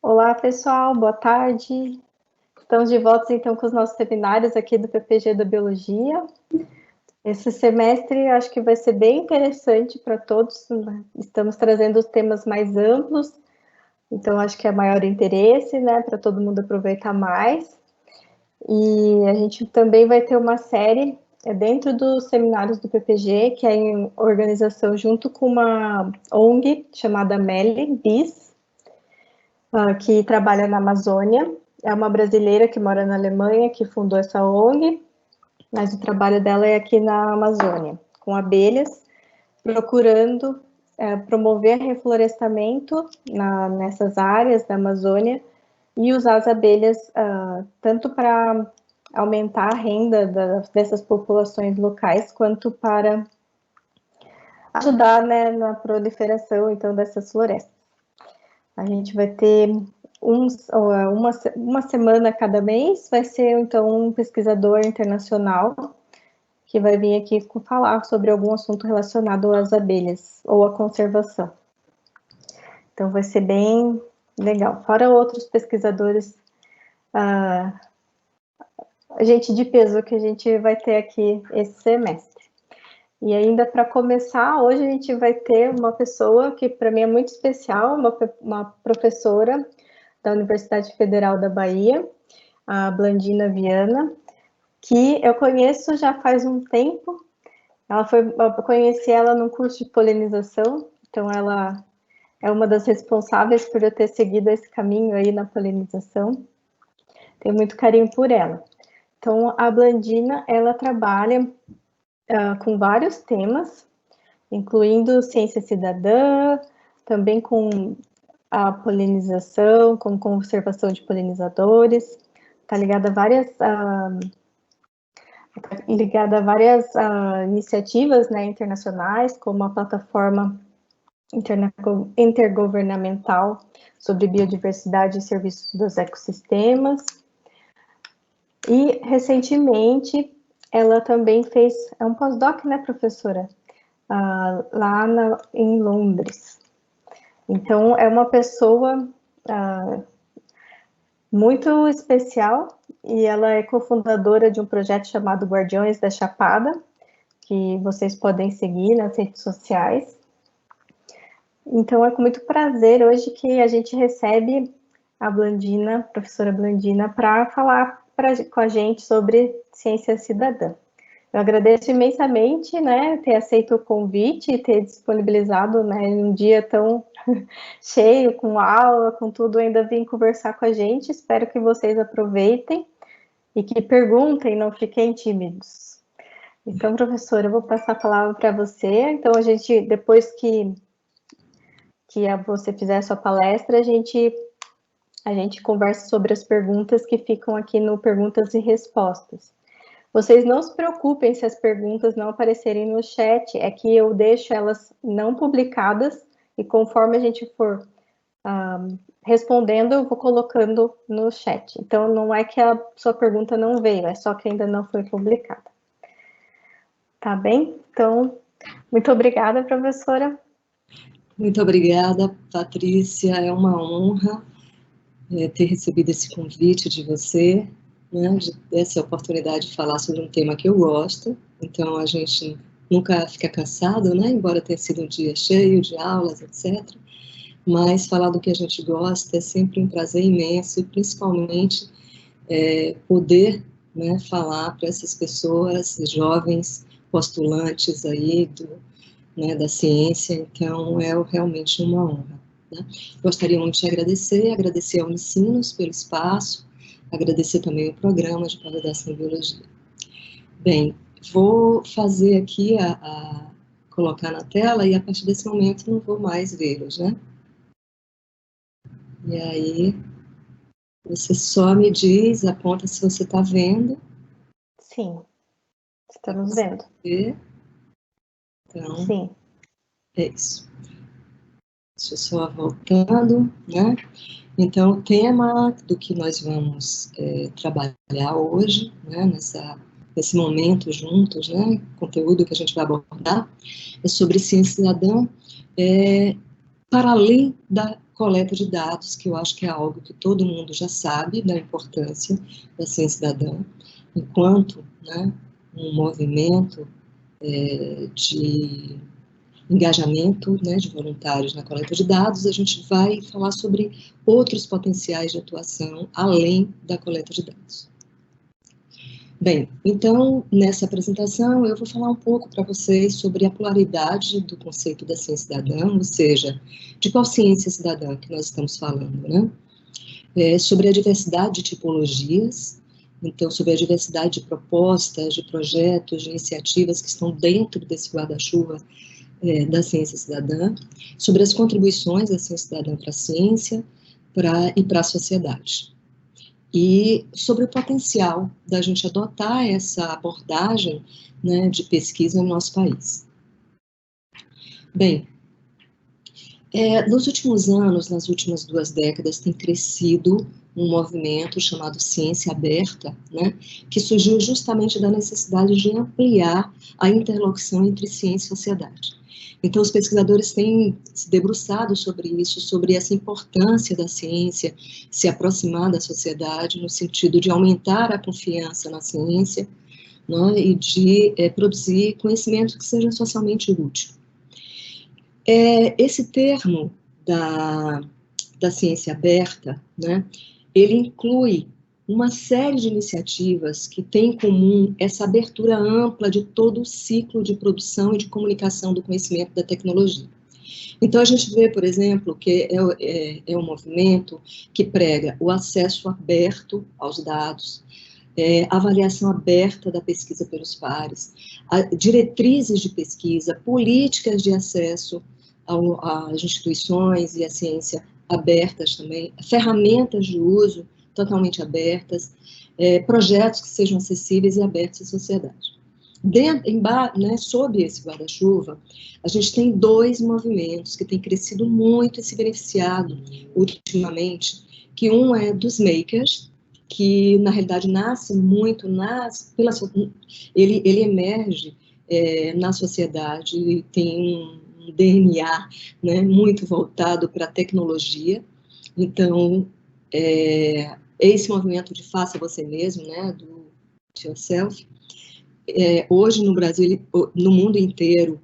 Olá, pessoal, boa tarde. Estamos de volta, então, com os nossos seminários aqui do PPG da Biologia. Esse semestre acho que vai ser bem interessante para todos, né? Estamos trazendo os temas mais amplos, então acho que é maior interesse, né, para todo mundo aproveitar mais. E a gente também vai ter uma série dentro dos seminários do PPG, que é em organização junto com uma ONG chamada MELI, BIS, que trabalha na Amazônia. É uma brasileira que mora na Alemanha, que fundou essa ONG, mas o trabalho dela é aqui na Amazônia, com abelhas, procurando promover reflorestamento nessas áreas da Amazônia e usar as abelhas tanto para aumentar a renda dessas populações locais, quanto para ajudar, né, na proliferação, então, dessas florestas. A gente vai ter uma semana cada mês, vai ser, então, um pesquisador internacional que vai vir aqui falar sobre algum assunto relacionado às abelhas ou à conservação. Então, vai ser bem legal. Fora outros pesquisadores, gente de peso que a gente vai ter aqui esse semestre. E ainda para começar, hoje a gente vai ter uma pessoa que para mim é muito especial, uma professora da Universidade Federal da Bahia, a Blandina Viana, que eu conheço já faz um tempo. Eu conheci ela num curso de polinização, então ela é uma das responsáveis por eu ter seguido esse caminho aí na polinização. Tenho muito carinho por ela. Então, a Blandina, ela trabalha com vários temas, incluindo ciência cidadã, também com a polinização, com conservação de polinizadores, está ligada a várias iniciativas, né, internacionais, como a plataforma intergovernamental sobre biodiversidade e serviços dos ecossistemas. E, recentemente, ela também fez um pós-doc, né, professora? Lá em Londres. Então, é uma pessoa muito especial, e ela é cofundadora de um projeto chamado Guardiões da Chapada, que vocês podem seguir nas redes sociais. Então, é com muito prazer hoje que a gente recebe a Blandina, a professora Blandina, para falar com a gente sobre ciência cidadã. Eu agradeço imensamente, né, ter aceito o convite e ter disponibilizado, né, em um dia tão cheio, com aula, com tudo, ainda vir conversar com a gente. Espero que vocês aproveitem e que perguntem, não fiquem tímidos. Então, professora, eu vou passar a palavra para você. Então, a gente, depois que você fizer a sua palestra, a gente conversa sobre as perguntas que ficam aqui no Perguntas e Respostas. Vocês não se preocupem se as perguntas não aparecerem no chat, é que eu deixo elas não publicadas e conforme a gente for respondendo, eu vou colocando no chat. Então, não é que a sua pergunta não veio, é só que ainda não foi publicada. Tá bem? Então, muito obrigada, professora. Muito obrigada, Patrícia. É uma honra ter recebido esse convite de você, né, essa oportunidade de falar sobre um tema que eu gosto. Então, a gente nunca fica cansado, né, embora tenha sido um dia cheio de aulas, etc. Mas falar do que a gente gosta é sempre um prazer imenso, e principalmente poder, né, falar para essas pessoas, jovens postulantes aí né, da ciência. Então é realmente uma honra. Né? Gostaria muito de agradecer ao Unicinos pelo espaço, agradecer também o programa de pós-graduação em biologia. Bem, vou fazer aqui colocar na tela, e a partir desse momento não vou mais vê-los, né? E aí, você só me diz, aponta se você está vendo. Sim, estamos vendo. Então, sim. É isso. Deixa eu só voltando, né? Então, o tema do que nós vamos trabalhar hoje, né, nesse momento juntos, né, o conteúdo que a gente vai abordar, é sobre ciência cidadã, para além da coleta de dados, que eu acho que é algo que todo mundo já sabe da importância da ciência cidadã, enquanto, né, um movimento de engajamento, né, de voluntários na coleta de dados. A gente vai falar sobre outros potenciais de atuação além da coleta de dados. Bem, então, nessa apresentação, eu vou falar um pouco para vocês sobre a polaridade do conceito da ciência cidadã, ou seja, de qual ciência cidadã que nós estamos falando, né? Sobre a diversidade de tipologias, então, sobre a diversidade de propostas, de projetos, de iniciativas que estão dentro desse guarda-chuva da ciência cidadã, sobre as contribuições da ciência cidadã para a ciência e para a sociedade. E sobre o potencial da gente adotar essa abordagem, né, de pesquisa no nosso país. Bem, nos últimos anos, nas últimas 2 décadas, tem crescido um movimento chamado Ciência Aberta, né, que surgiu justamente da necessidade de ampliar a interlocução entre ciência e sociedade. Então, os pesquisadores têm se debruçado sobre isso, sobre essa importância da ciência se aproximar da sociedade, no sentido de aumentar a confiança na ciência, né, e de produzir conhecimento que seja socialmente útil. Esse termo da ciência aberta, né, ele inclui uma série de iniciativas que têm em comum essa abertura ampla de todo o ciclo de produção e de comunicação do conhecimento da tecnologia. Então, a gente vê, por exemplo, que é um movimento que prega o acesso aberto aos dados, avaliação aberta da pesquisa pelos pares, diretrizes de pesquisa, políticas de acesso às instituições e à ciência abertas também, ferramentas de uso totalmente abertas, projetos que sejam acessíveis e abertos à sociedade. Sob esse guarda-chuva, a gente tem 2 movimentos que têm crescido muito e se beneficiado ultimamente, que um é dos makers, que na realidade nasce muito, ele emerge na sociedade e tem um DNA, né, muito voltado para a tecnologia. Então, esse movimento de faça você mesmo, né, do yourself, hoje no Brasil, no mundo inteiro,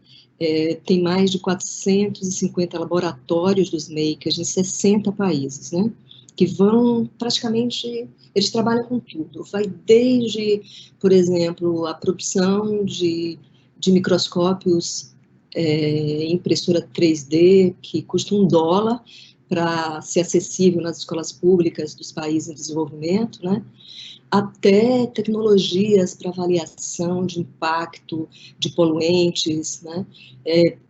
tem mais de 450 laboratórios dos makers em 60 países, né, que vão praticamente, eles trabalham com tudo, vai desde, por exemplo, a produção de microscópios impressora 3D, que custa $1 para ser acessível nas escolas públicas dos países em desenvolvimento, né, até tecnologias para avaliação de impacto de poluentes, né,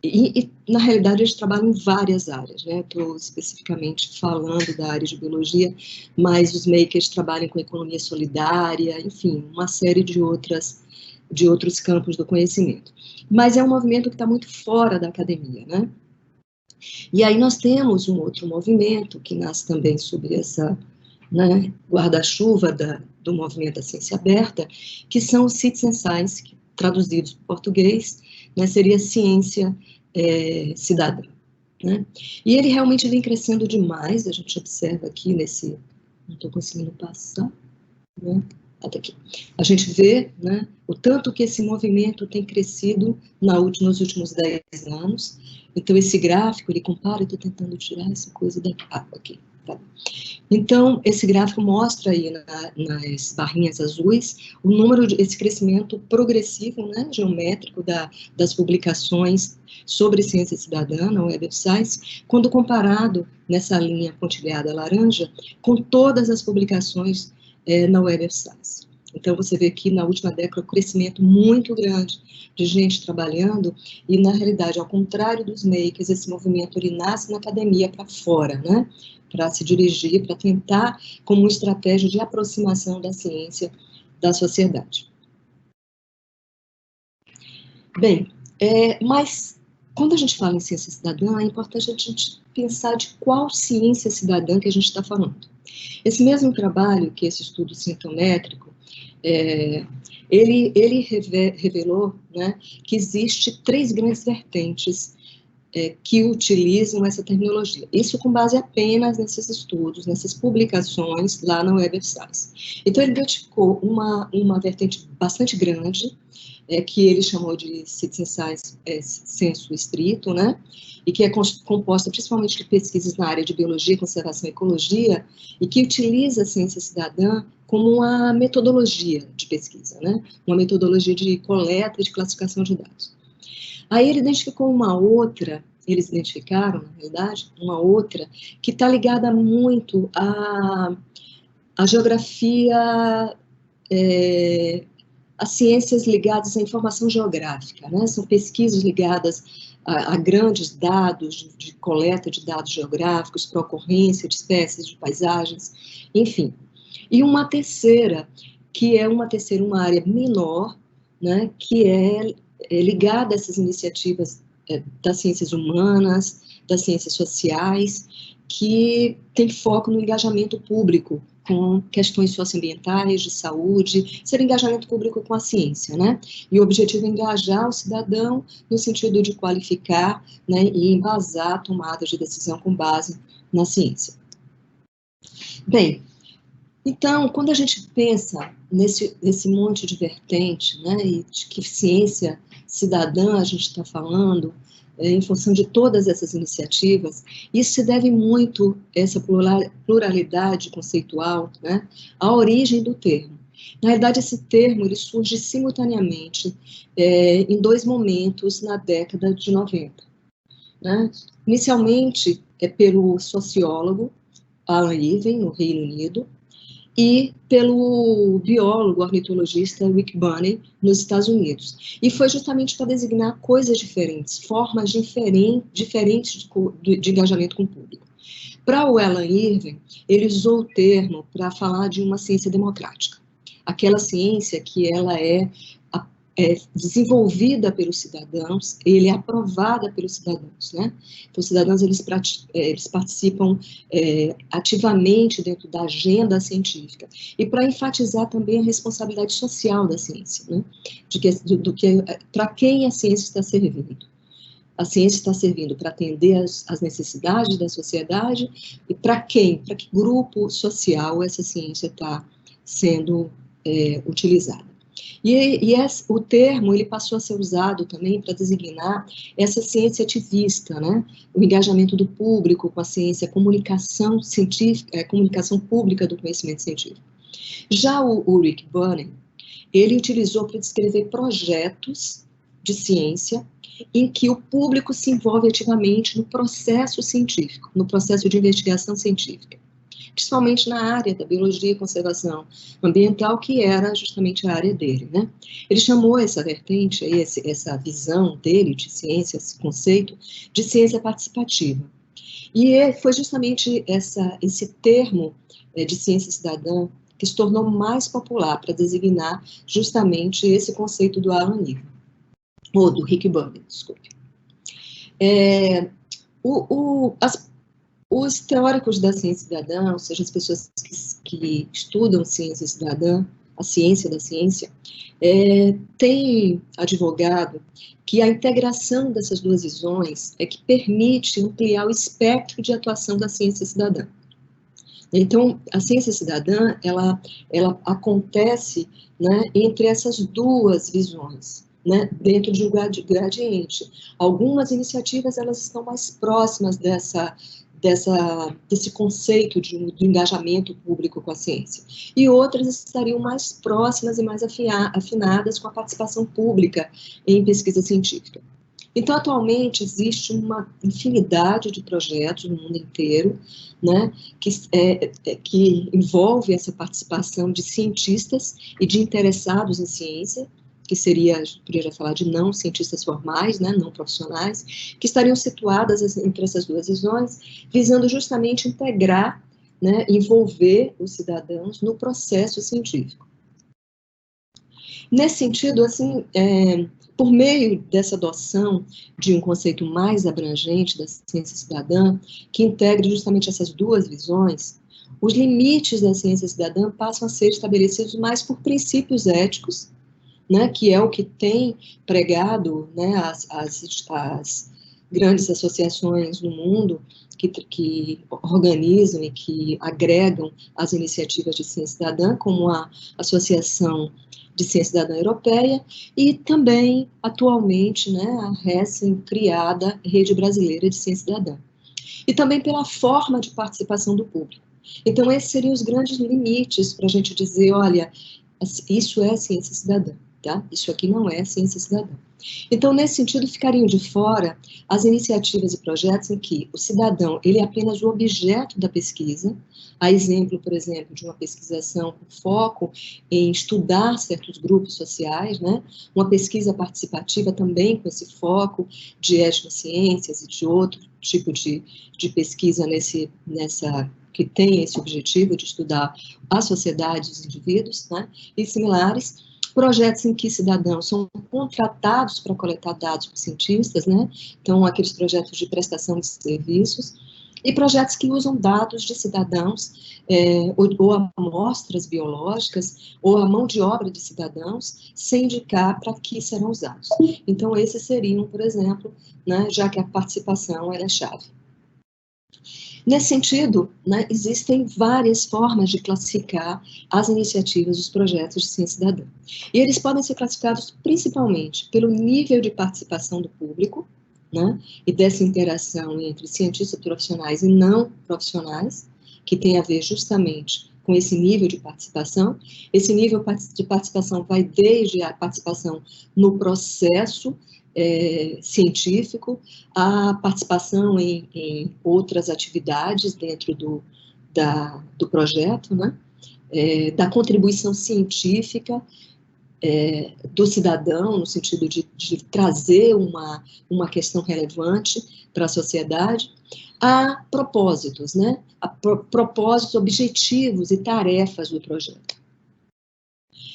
e na realidade eles trabalham em várias áreas, né, estou especificamente falando da área de biologia, mas os makers trabalham com economia solidária, enfim, uma série de outros campos do conhecimento. Mas é um movimento que está muito fora da academia, né? E aí nós temos um outro movimento que nasce também sobre essa, né, guarda-chuva do movimento da ciência aberta, que são os citizen science, que, traduzidos para o português, né, seria ciência cidadã. Né? E ele realmente vem crescendo demais, a gente observa aqui nesse... Não estou conseguindo passar, né? Até aqui. A gente vê, né, o tanto que esse movimento tem crescido nos últimos 10 anos. Então, esse gráfico, ele compara, eu estou tentando tirar essa coisa daqui. Ok, tá. Então, esse gráfico mostra aí nas barrinhas azuis o número esse crescimento progressivo, né, geométrico das publicações sobre ciência cidadã na Web of Science, quando comparado nessa linha pontilhada laranja com todas as publicações na Web of Science. Então, você vê aqui na última década um crescimento muito grande de gente trabalhando, e na realidade, ao contrário dos makers, esse movimento ele nasce na academia para fora, né? Para se dirigir, para tentar como uma estratégia de aproximação da ciência da sociedade. Bem, mas quando a gente fala em ciência cidadã, é importante a gente pensar de qual ciência cidadã que a gente está falando. Esse mesmo trabalho, que esse estudo sintométrico, ele revelou, né, que existe 3 grandes vertentes que utilizam essa terminologia. Isso com base apenas nesses estudos, nessas publicações lá na Web of Science. Então, ele identificou uma vertente bastante grande, que ele chamou de Citizen Science sensu estrito, né? E que é composta principalmente de pesquisas na área de biologia, conservação e ecologia, e que utiliza a ciência cidadã como uma metodologia de pesquisa, né? Uma metodologia de coleta e de classificação de dados. Aí ele identificou uma outra, eles identificaram, na realidade, uma outra, que está ligada muito à geografia, às ciências ligadas à informação geográfica, né? São pesquisas ligadas a grandes dados, de coleta de dados geográficos, para ocorrência de espécies, de paisagens, enfim. E uma terceira, que é uma área menor, né? Que é ligada a essas iniciativas das ciências humanas, das ciências sociais, que tem foco no engajamento público com questões socioambientais, de saúde, ser engajamento público com a ciência, né? E o objetivo é engajar o cidadão no sentido de qualificar, né, e embasar a tomada de decisão com base na ciência. Bem, então, quando a gente pensa nesse monte de vertente, né, e de que ciência cidadã a gente está falando, em função de todas essas iniciativas, isso se deve muito, essa pluralidade conceitual, né, à origem do termo. Na realidade, esse termo ele surge simultaneamente em dois momentos na década de 90. Né? Inicialmente, pelo sociólogo Alan Irving, no Reino Unido, e pelo biólogo ornitologista Rick Bonney, nos Estados Unidos. E foi justamente para designar coisas diferentes, formas diferentes de engajamento com o público. Para o Alan Irving, ele usou o termo para falar de uma ciência democrática. Aquela ciência que ela é desenvolvida pelos cidadãos, ele é aprovada pelos cidadãos, né? Então, os cidadãos, eles participam ativamente dentro da agenda científica. E para enfatizar também a responsabilidade social da ciência, né? Para quem a ciência está servindo. A ciência está servindo para atender as necessidades da sociedade e para quem? Para que grupo social essa ciência está sendo utilizada. O termo ele passou a ser usado também para designar essa ciência ativista, né? O engajamento do público com a ciência, a comunicação científica, comunicação pública do conhecimento científico. Já o Rick Bonney, ele utilizou para descrever projetos de ciência em que o público se envolve ativamente no processo científico, no processo de investigação científica, principalmente na área da biologia e conservação ambiental, que era justamente a área dele, né? Ele chamou essa vertente, essa visão dele de ciência, esse conceito de ciência participativa. E foi justamente esse termo de ciência cidadã que se tornou mais popular para designar justamente esse conceito do Alan Irving, ou do Rick Bonney, desculpe. Os teóricos da ciência cidadã, ou seja, as pessoas que estudam ciência cidadã, a ciência da ciência, têm advogado que a integração dessas duas visões é que permite ampliar o espectro de atuação da ciência cidadã. Então, a ciência cidadã, ela acontece, né, entre essas duas visões, né, dentro de um gradiente. Algumas iniciativas, elas estão mais próximas desse conceito do engajamento público com a ciência. E outras estariam mais próximas e mais afinadas com a participação pública em pesquisa científica. Então, atualmente, existe uma infinidade de projetos no mundo inteiro, né, que envolve essa participação de cientistas e de interessados em ciência, que poderia falar de não cientistas formais, né, não profissionais, que estariam situadas entre essas duas visões, visando justamente integrar, né, envolver os cidadãos no processo científico. Nesse sentido, assim, por meio dessa adoção de um conceito mais abrangente da ciência cidadã, que integre justamente essas duas visões, os limites da ciência cidadã passam a ser estabelecidos mais por princípios éticos, né, que é o que tem pregado, né, grandes associações no mundo que organizam e que agregam as iniciativas de ciência cidadã, como a Associação de Ciência Cidadã Europeia e também, atualmente, né, a recém-criada Rede Brasileira de Ciência Cidadã. E também pela forma de participação do público. Então, esses seriam os grandes limites para a gente dizer, olha, isso é ciência cidadã, tá? Isso aqui não é ciência cidadã. Então, nesse sentido, ficariam de fora as iniciativas e projetos em que o cidadão, ele é apenas o objeto da pesquisa, a exemplo, por exemplo, de uma pesquisação com foco em estudar certos grupos sociais, né? Uma pesquisa participativa também com esse foco de etnociências e de outro tipo de pesquisa que tem esse objetivo de estudar a sociedade e os indivíduos, né? E similares. Projetos em que cidadãos são contratados para coletar dados por cientistas, né? Então, aqueles projetos de prestação de serviços, e projetos que usam dados de cidadãos, ou amostras biológicas, ou a mão de obra de cidadãos, sem indicar para que serão usados. Então, esses seriam, por exemplo, né, já que a participação é chave. Nesse sentido, né, existem várias formas de classificar as iniciativas, os projetos de ciência cidadã. E eles podem ser classificados principalmente pelo nível de participação do público, né, e dessa interação entre cientistas profissionais e não profissionais, que tem a ver justamente com esse nível de participação. Esse nível de participação vai desde a participação no processo científico, a participação em outras atividades dentro do projeto, né? Da contribuição científica do cidadão, no sentido de trazer uma questão relevante para a sociedade, a propósitos, né? A propósitos, objetivos e tarefas do projeto.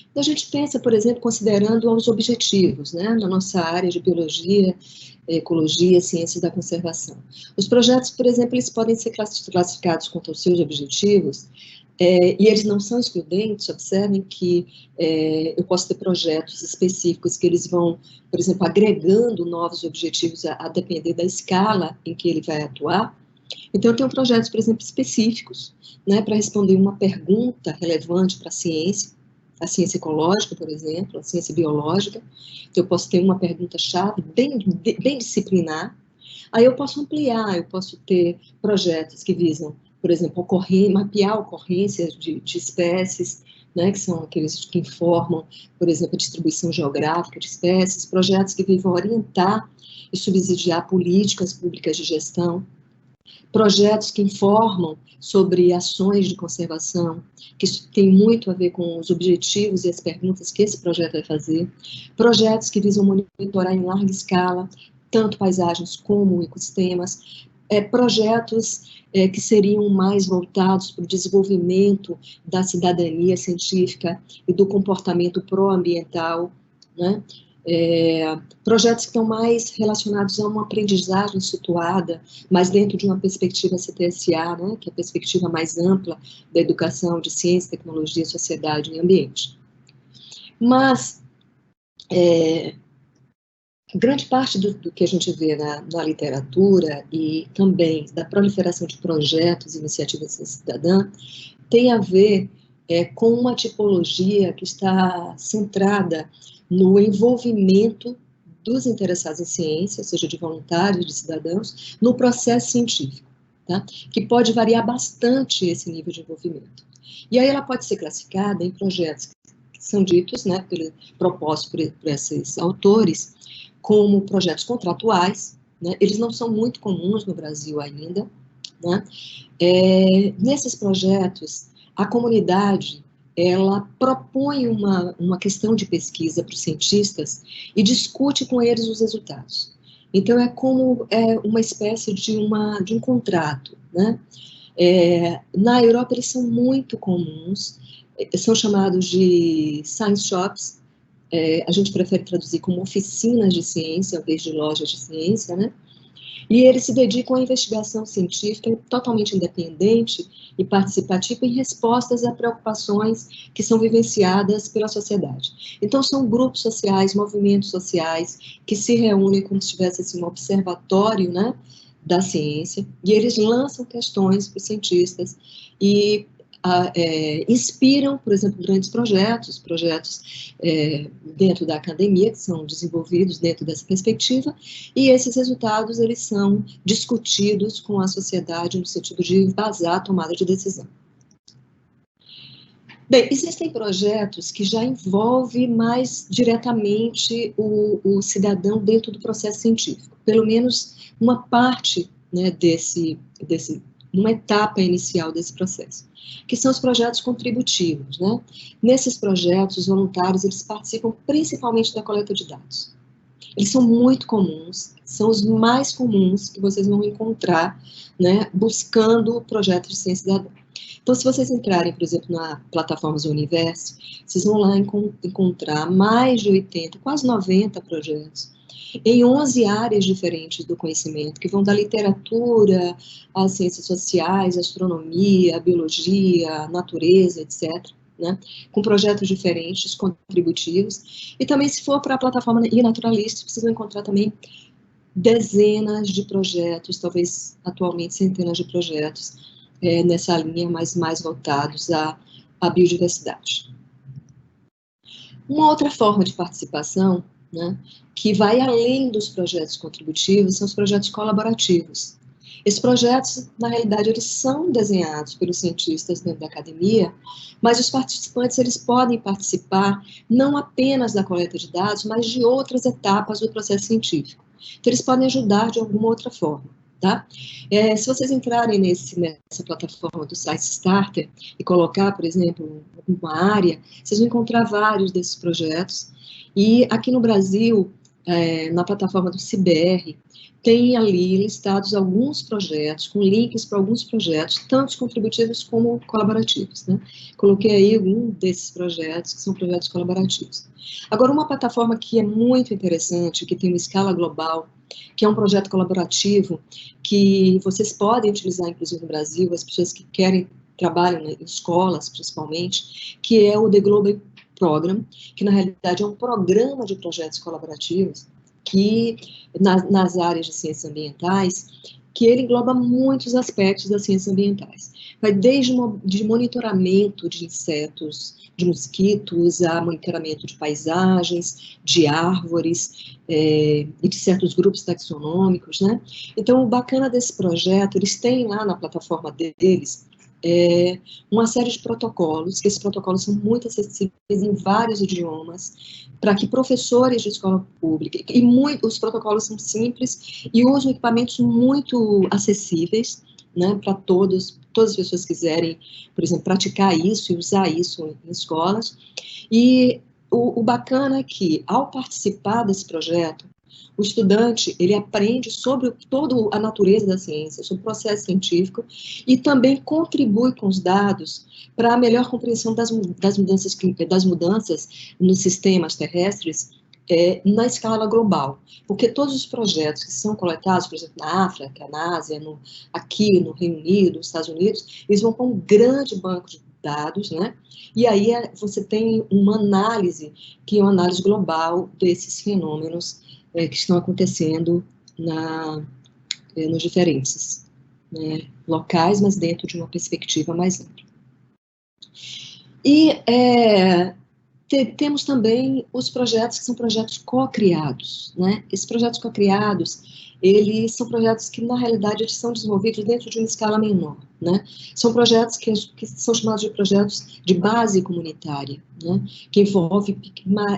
Então, a gente pensa, por exemplo, considerando os objetivos, né, na nossa área de biologia, ecologia, ciências da conservação. Os projetos, por exemplo, eles podem ser classificados quanto aos seus objetivos, e eles não são excludentes. Observem que eu posso ter projetos específicos que eles vão, por exemplo, agregando novos objetivos a depender da escala em que ele vai atuar. Então, eu tenho projetos, por exemplo, específicos, né, para responder uma pergunta relevante para a ciência ecológica, por exemplo, a ciência biológica. Então, eu posso ter uma pergunta-chave bem disciplinar. Aí eu posso ampliar, eu posso ter projetos que visam, por exemplo, mapear ocorrências de espécies, né, que são aqueles que informam, por exemplo, a distribuição geográfica de espécies, projetos que visam orientar e subsidiar políticas públicas de gestão, projetos que informam sobre ações de conservação, que isso tem muito a ver com os objetivos e as perguntas que esse projeto vai fazer, projetos que visam monitorar em larga escala, tanto paisagens como ecossistemas, projetos que seriam mais voltados para o desenvolvimento da cidadania científica e do comportamento pró-ambiental, né? Projetos que estão mais relacionados a uma aprendizagem situada, mas dentro de uma perspectiva CTSA, né, que é a perspectiva mais ampla da educação de ciência, tecnologia, sociedade e ambiente. Mas grande parte do que a gente vê na literatura e também da proliferação de projetos e iniciativas cidadã tem a ver com uma tipologia que está centrada no envolvimento dos interessados em ciência, seja de voluntários, de cidadãos, no processo científico, tá? Que pode variar bastante esse nível de envolvimento. E aí ela pode ser classificada em projetos que são ditos, né, propostos por esses autores, como projetos contratuais, né? Eles não são muito comuns no Brasil ainda, né? Nesses projetos, a comunidade ela propõe uma questão de pesquisa para os cientistas e discute com eles os resultados. Então, é como uma espécie de um contrato, né? Na Europa, eles são muito comuns, são chamados de science shops, a gente prefere traduzir como oficinas de ciência, ao invés de lojas de ciência, né? E eles se dedicam à investigação científica totalmente independente e participativa em respostas a preocupações que são vivenciadas pela sociedade. Então, são grupos sociais, movimentos sociais, que se reúnem como se tivesse assim, um observatório, né, da ciência, e eles lançam questões para os cientistas e inspiram, por exemplo, grandes projetos dentro da academia, que são desenvolvidos dentro dessa perspectiva, e esses resultados, eles são discutidos com a sociedade no sentido de embasar a tomada de decisão. Bem, existem projetos que já envolvem mais diretamente o cidadão dentro do processo científico, pelo menos uma parte, né, numa etapa inicial desse processo, que são os projetos contributivos, né? Nesses projetos, os voluntários, eles participam principalmente da coleta de dados. Eles são muito comuns, são os mais comuns que vocês vão encontrar, né, buscando projetos de ciência da dor. Então, se vocês entrarem, por exemplo, na plataforma do Universo, vocês vão lá encontrar mais de 80, quase 90 projetos, em 11 áreas diferentes do conhecimento, que vão da literatura, às ciências sociais, astronomia, biologia, natureza, etc., né, com projetos diferentes, contributivos. E também, se for para a plataforma e-naturalista, vocês vão encontrar também dezenas de projetos, talvez atualmente centenas de projetos, nessa linha, mas mais voltados à biodiversidade. Uma outra forma de participação, né, que vai além dos projetos contributivos, são os projetos colaborativos. Esses projetos, na realidade, eles são desenhados pelos cientistas dentro da academia, mas os participantes, eles podem participar não apenas da coleta de dados, mas de outras etapas do processo científico. Então, eles podem ajudar de alguma outra forma, tá? Se vocês entrarem nessa plataforma do Science Starter e colocar, por exemplo, uma área, vocês vão encontrar vários desses projetos. E aqui no Brasil, na plataforma do CIBR, tem ali listados alguns projetos, com links para alguns projetos, tanto contributivos como colaborativos, né? Coloquei aí um desses projetos, que são projetos colaborativos. Agora, uma plataforma que é muito interessante, que tem uma escala global, que é um projeto colaborativo, que vocês podem utilizar, inclusive no Brasil, as pessoas que trabalham em escolas, principalmente, que é o The Global Program, que na realidade é um programa de projetos colaborativos, que nas áreas de ciências ambientais, que ele engloba muitos aspectos das ciências ambientais. Vai desde de monitoramento de insetos, de mosquitos, a monitoramento de paisagens, de árvores, e de certos grupos taxonômicos, né? Então, o bacana desse projeto, eles têm lá na plataforma deles, uma série de protocolos, que esses protocolos são muito acessíveis em vários idiomas, para que professores de escola pública, os protocolos são simples e usam equipamentos muito acessíveis, né, para todas as pessoas que quiserem, por exemplo, praticar isso e usar isso em escolas. E o bacana é que, ao participar desse projeto, o estudante, ele aprende sobre toda a natureza da ciência, sobre o processo científico, e também contribui com os dados para a melhor compreensão das mudanças nos sistemas terrestres, na escala global. Porque todos os projetos que são coletados, por exemplo, na África, na Ásia, aqui no Reino Unido, nos Estados Unidos, eles vão para um grande banco de dados, né? E aí você tem uma análise, que é uma análise global desses fenômenos que estão acontecendo nos diferentes locais, mas dentro de uma perspectiva mais ampla. E temos também os projetos que são projetos co-criados, né? Esses projetos co-criados, eles são projetos que, na realidade, eles são desenvolvidos dentro de uma escala menor, né? São projetos que são chamados de projetos de base comunitária, né? Que envolvem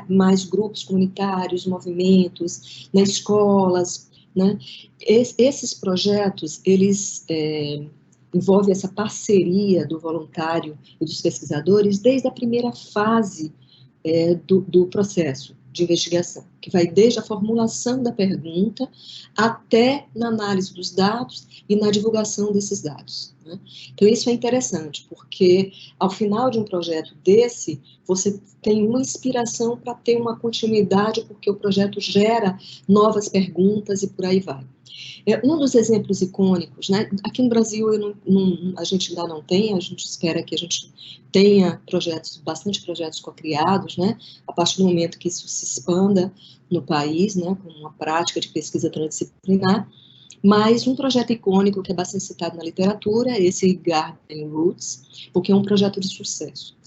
mais grupos comunitários, movimentos, nas escolas, né? Esses projetos, eles envolvem essa parceria do voluntário e dos pesquisadores desde a primeira fase do processo de investigação, que vai desde a formulação da pergunta até na análise dos dados e na divulgação desses dados, né? Então, isso é interessante, porque ao final de um projeto desse, você tem uma inspiração para ter uma continuidade, porque o projeto gera novas perguntas e por aí vai. Um dos exemplos icônicos, né? Aqui no Brasil a gente ainda não tem, a gente espera que a gente tenha bastante projetos co-criados, né? A partir do momento que isso se expanda no país, né? Com uma prática de pesquisa transdisciplinar. Mas um projeto icônico que é bastante citado na literatura é esse Garden Roots, porque é um projeto de sucesso.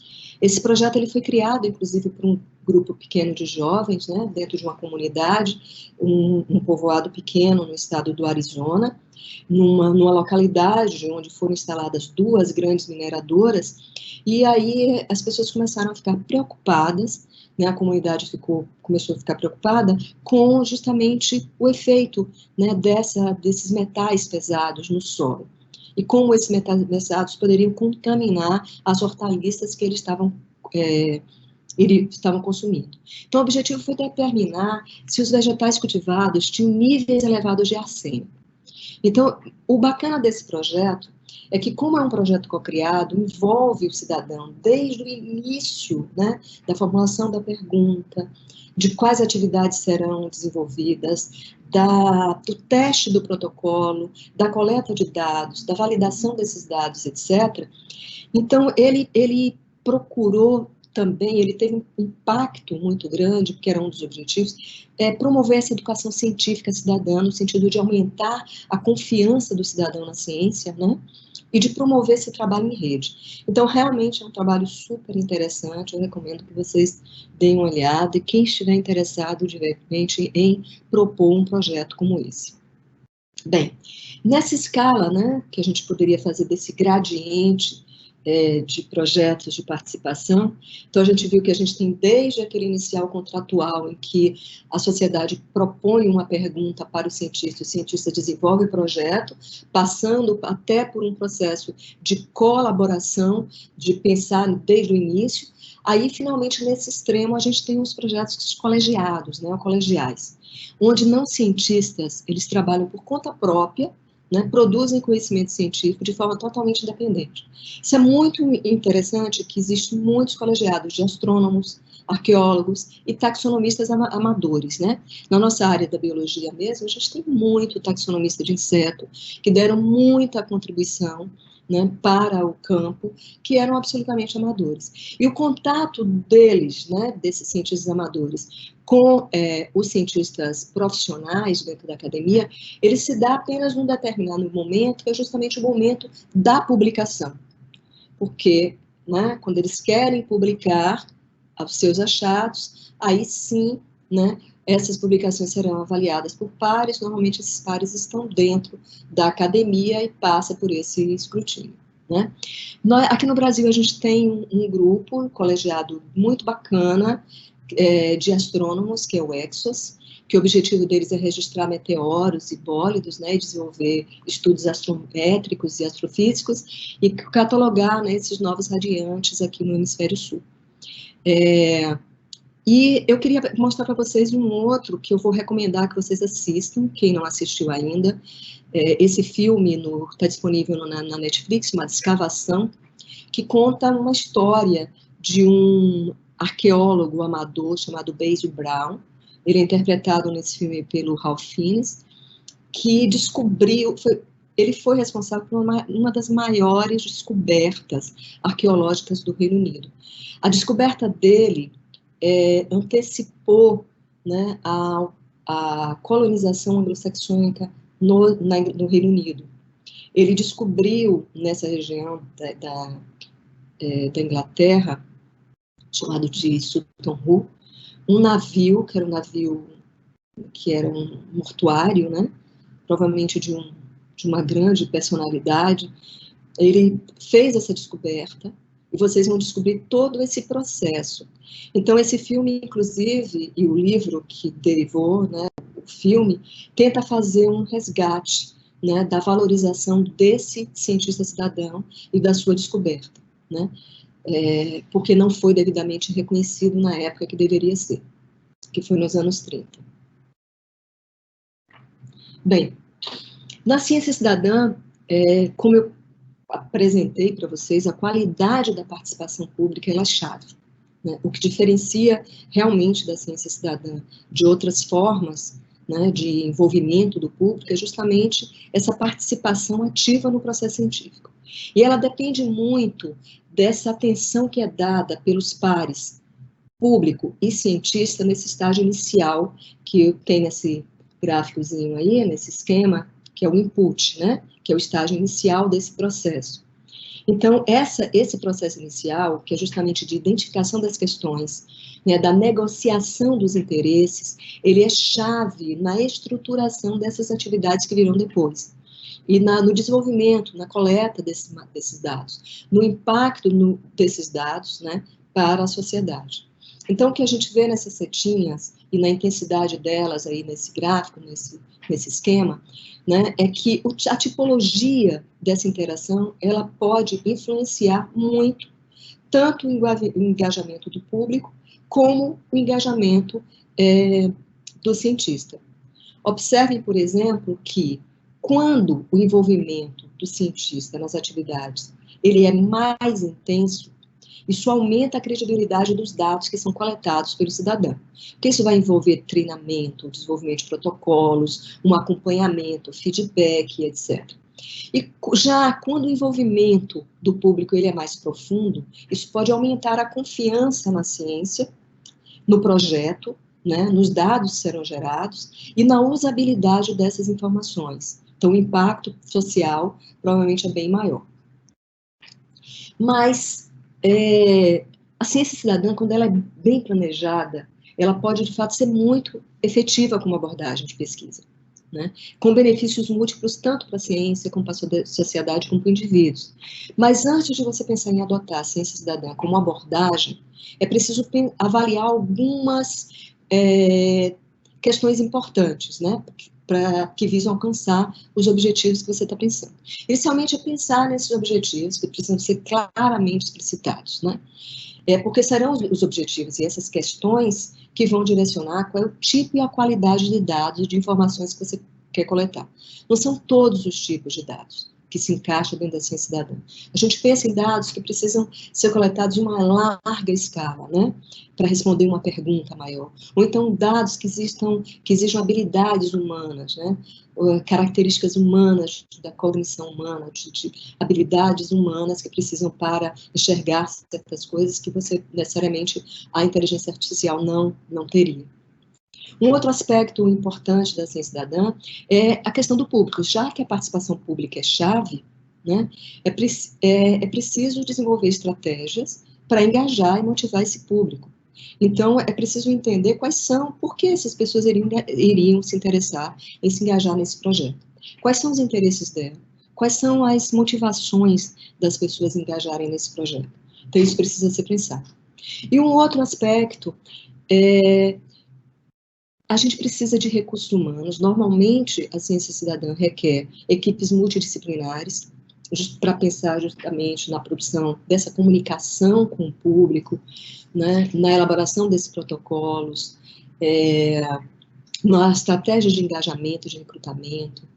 Esse projeto ele foi criado, inclusive, por um grupo pequeno de jovens, né, dentro de uma comunidade, um povoado pequeno no estado do Arizona, numa localidade onde foram instaladas 2 grandes mineradoras, e aí as pessoas começaram a ficar preocupadas, né, a comunidade começou a ficar preocupada com justamente o efeito, né, desses metais pesados no solo. E como esses metais pesados poderiam contaminar as hortaliças que eles estavam consumindo. Então, o objetivo foi determinar se os vegetais cultivados tinham níveis elevados de arsênico. Então, o bacana desse projeto é que, como é um projeto co-criado, envolve o cidadão desde o início, né, da formulação da pergunta, de quais atividades serão desenvolvidas, do teste do protocolo, da coleta de dados, da validação desses dados, etc. Então, ele procurou também, ele teve um impacto muito grande, porque era um dos objetivos, promover essa educação científica cidadã, no sentido de aumentar a confiança do cidadão na ciência, né? E de promover esse trabalho em rede. Então, realmente é um trabalho super interessante, eu recomendo que vocês deem uma olhada, e quem estiver interessado, de repente, em propor um projeto como esse. Bem, nessa escala, né, que a gente poderia fazer desse gradiente de projetos de participação, então a gente viu que a gente tem desde aquele inicial contratual em que a sociedade propõe uma pergunta para o cientista desenvolve o projeto, passando até por um processo de colaboração, de pensar desde o início, aí finalmente nesse extremo a gente tem os projetos colegiados, né, colegiais, onde não cientistas, eles trabalham por conta própria, né, produzem conhecimento científico de forma totalmente independente. Isso é muito interessante, que existem muitos colegiados de astrônomos, arqueólogos e taxonomistas amadores, né? Na nossa área da biologia mesmo, a gente tem muito taxonomista de inseto, que deram muita contribuição, né, para o campo, que eram absolutamente amadores. E o contato deles, né, desses cientistas amadores, com os cientistas profissionais dentro da academia, ele se dá apenas num determinado momento, que é justamente o momento da publicação. Porque, né, quando eles querem publicar os seus achados, aí sim, né, essas publicações serão avaliadas por pares, normalmente esses pares estão dentro da academia e passa por esse escrutínio, né? Aqui no Brasil a gente tem um grupo, colegiado muito bacana, de astrônomos, que é o Exos, que o objetivo deles é registrar meteoros e bólidos, né, e desenvolver estudos astrométricos e astrofísicos, e catalogar, né, esses novos radiantes aqui no hemisfério sul. E eu queria mostrar para vocês um outro que eu vou recomendar que vocês assistam, quem não assistiu ainda. Esse filme está disponível na Netflix, uma escavação, que conta uma história de um arqueólogo amador chamado Basil Brown. Ele é interpretado nesse filme pelo Ralph Fiennes, que descobriu, ele foi responsável por uma das maiores descobertas arqueológicas do Reino Unido. A descoberta dele antecipou, né, a colonização anglo-saxônica no Reino Unido. Ele descobriu nessa região da Inglaterra, chamado de Sutton Hoo, um navio, que era um mortuário, né, provavelmente de uma grande personalidade. Ele fez essa descoberta, e vocês vão descobrir todo esse processo. Então, esse filme, inclusive, e o livro que derivou, né, o filme, tenta fazer um resgate, né, da valorização desse cientista cidadão e da sua descoberta, né, porque não foi devidamente reconhecido na época que deveria ser, que foi nos anos 30. Bem, na ciência cidadã, como eu apresentei para vocês, a qualidade da participação pública ela é chave, né? O que diferencia realmente da ciência cidadã de outras formas, né, de envolvimento do público, é justamente essa participação ativa no processo científico. E ela depende muito dessa atenção que é dada pelos pares, público e cientista, nesse estágio inicial, que tem nesse gráficozinho aí, nesse esquema, que é o input, né, que é o estágio inicial desse processo. Então, esse processo inicial, que é justamente de identificação das questões, né, da negociação dos interesses, ele é chave na estruturação dessas atividades que virão depois. E no desenvolvimento, na coleta desses dados, no impacto desses dados, né, para a sociedade. Então, o que a gente vê nessas setinhas, e na intensidade delas aí nesse gráfico, nesse esquema, né, é que a tipologia dessa interação, ela pode influenciar muito, tanto o engajamento do público, como o engajamento do cientista. Observem, por exemplo, que quando o envolvimento do cientista nas atividades, ele é mais intenso, isso aumenta a credibilidade dos dados que são coletados pelo cidadão. Porque isso vai envolver treinamento, desenvolvimento de protocolos, um acompanhamento, feedback, etc. E já quando o envolvimento do público ele é mais profundo, isso pode aumentar a confiança na ciência, no projeto, né, nos dados que serão gerados e na usabilidade dessas informações. Então, o impacto social provavelmente é bem maior. Mas a ciência cidadã, quando ela é bem planejada, ela pode, de fato, ser muito efetiva como abordagem de pesquisa, né? Com benefícios múltiplos, tanto para a ciência, como para a sociedade, como para indivíduos. Mas antes de você pensar em adotar a ciência cidadã como abordagem, é preciso avaliar algumas questões importantes, né? Que visam alcançar os objetivos que você está pensando. Inicialmente, é pensar nesses objetivos que precisam ser claramente explicitados, né? Porque serão os objetivos e essas questões que vão direcionar qual é o tipo e a qualidade de dados, de informações que você quer coletar. Não são todos os tipos de dados que se encaixam dentro da ciência cidadã. A gente pensa em dados que precisam ser coletados de uma larga escala, né, para responder uma pergunta maior. Ou então dados que exijam habilidades humanas, né, características humanas da cognição humana, de habilidades humanas que precisam para enxergar certas coisas que você, necessariamente, a inteligência artificial não teria. Um outro aspecto importante da ciência cidadã é a questão do público. Já que a participação pública é chave, né, é preciso desenvolver estratégias para engajar e motivar esse público. Então, é preciso entender por que essas pessoas iriam se interessar em se engajar nesse projeto. Quais são os interesses dela? Quais são as motivações das pessoas engajarem nesse projeto? Então, isso precisa ser pensado. E um outro aspecto a gente precisa de recursos humanos. Normalmente, a ciência cidadã requer equipes multidisciplinares para pensar justamente na produção dessa comunicação com o público, né, na elaboração desses protocolos, na estratégia de engajamento, de recrutamento,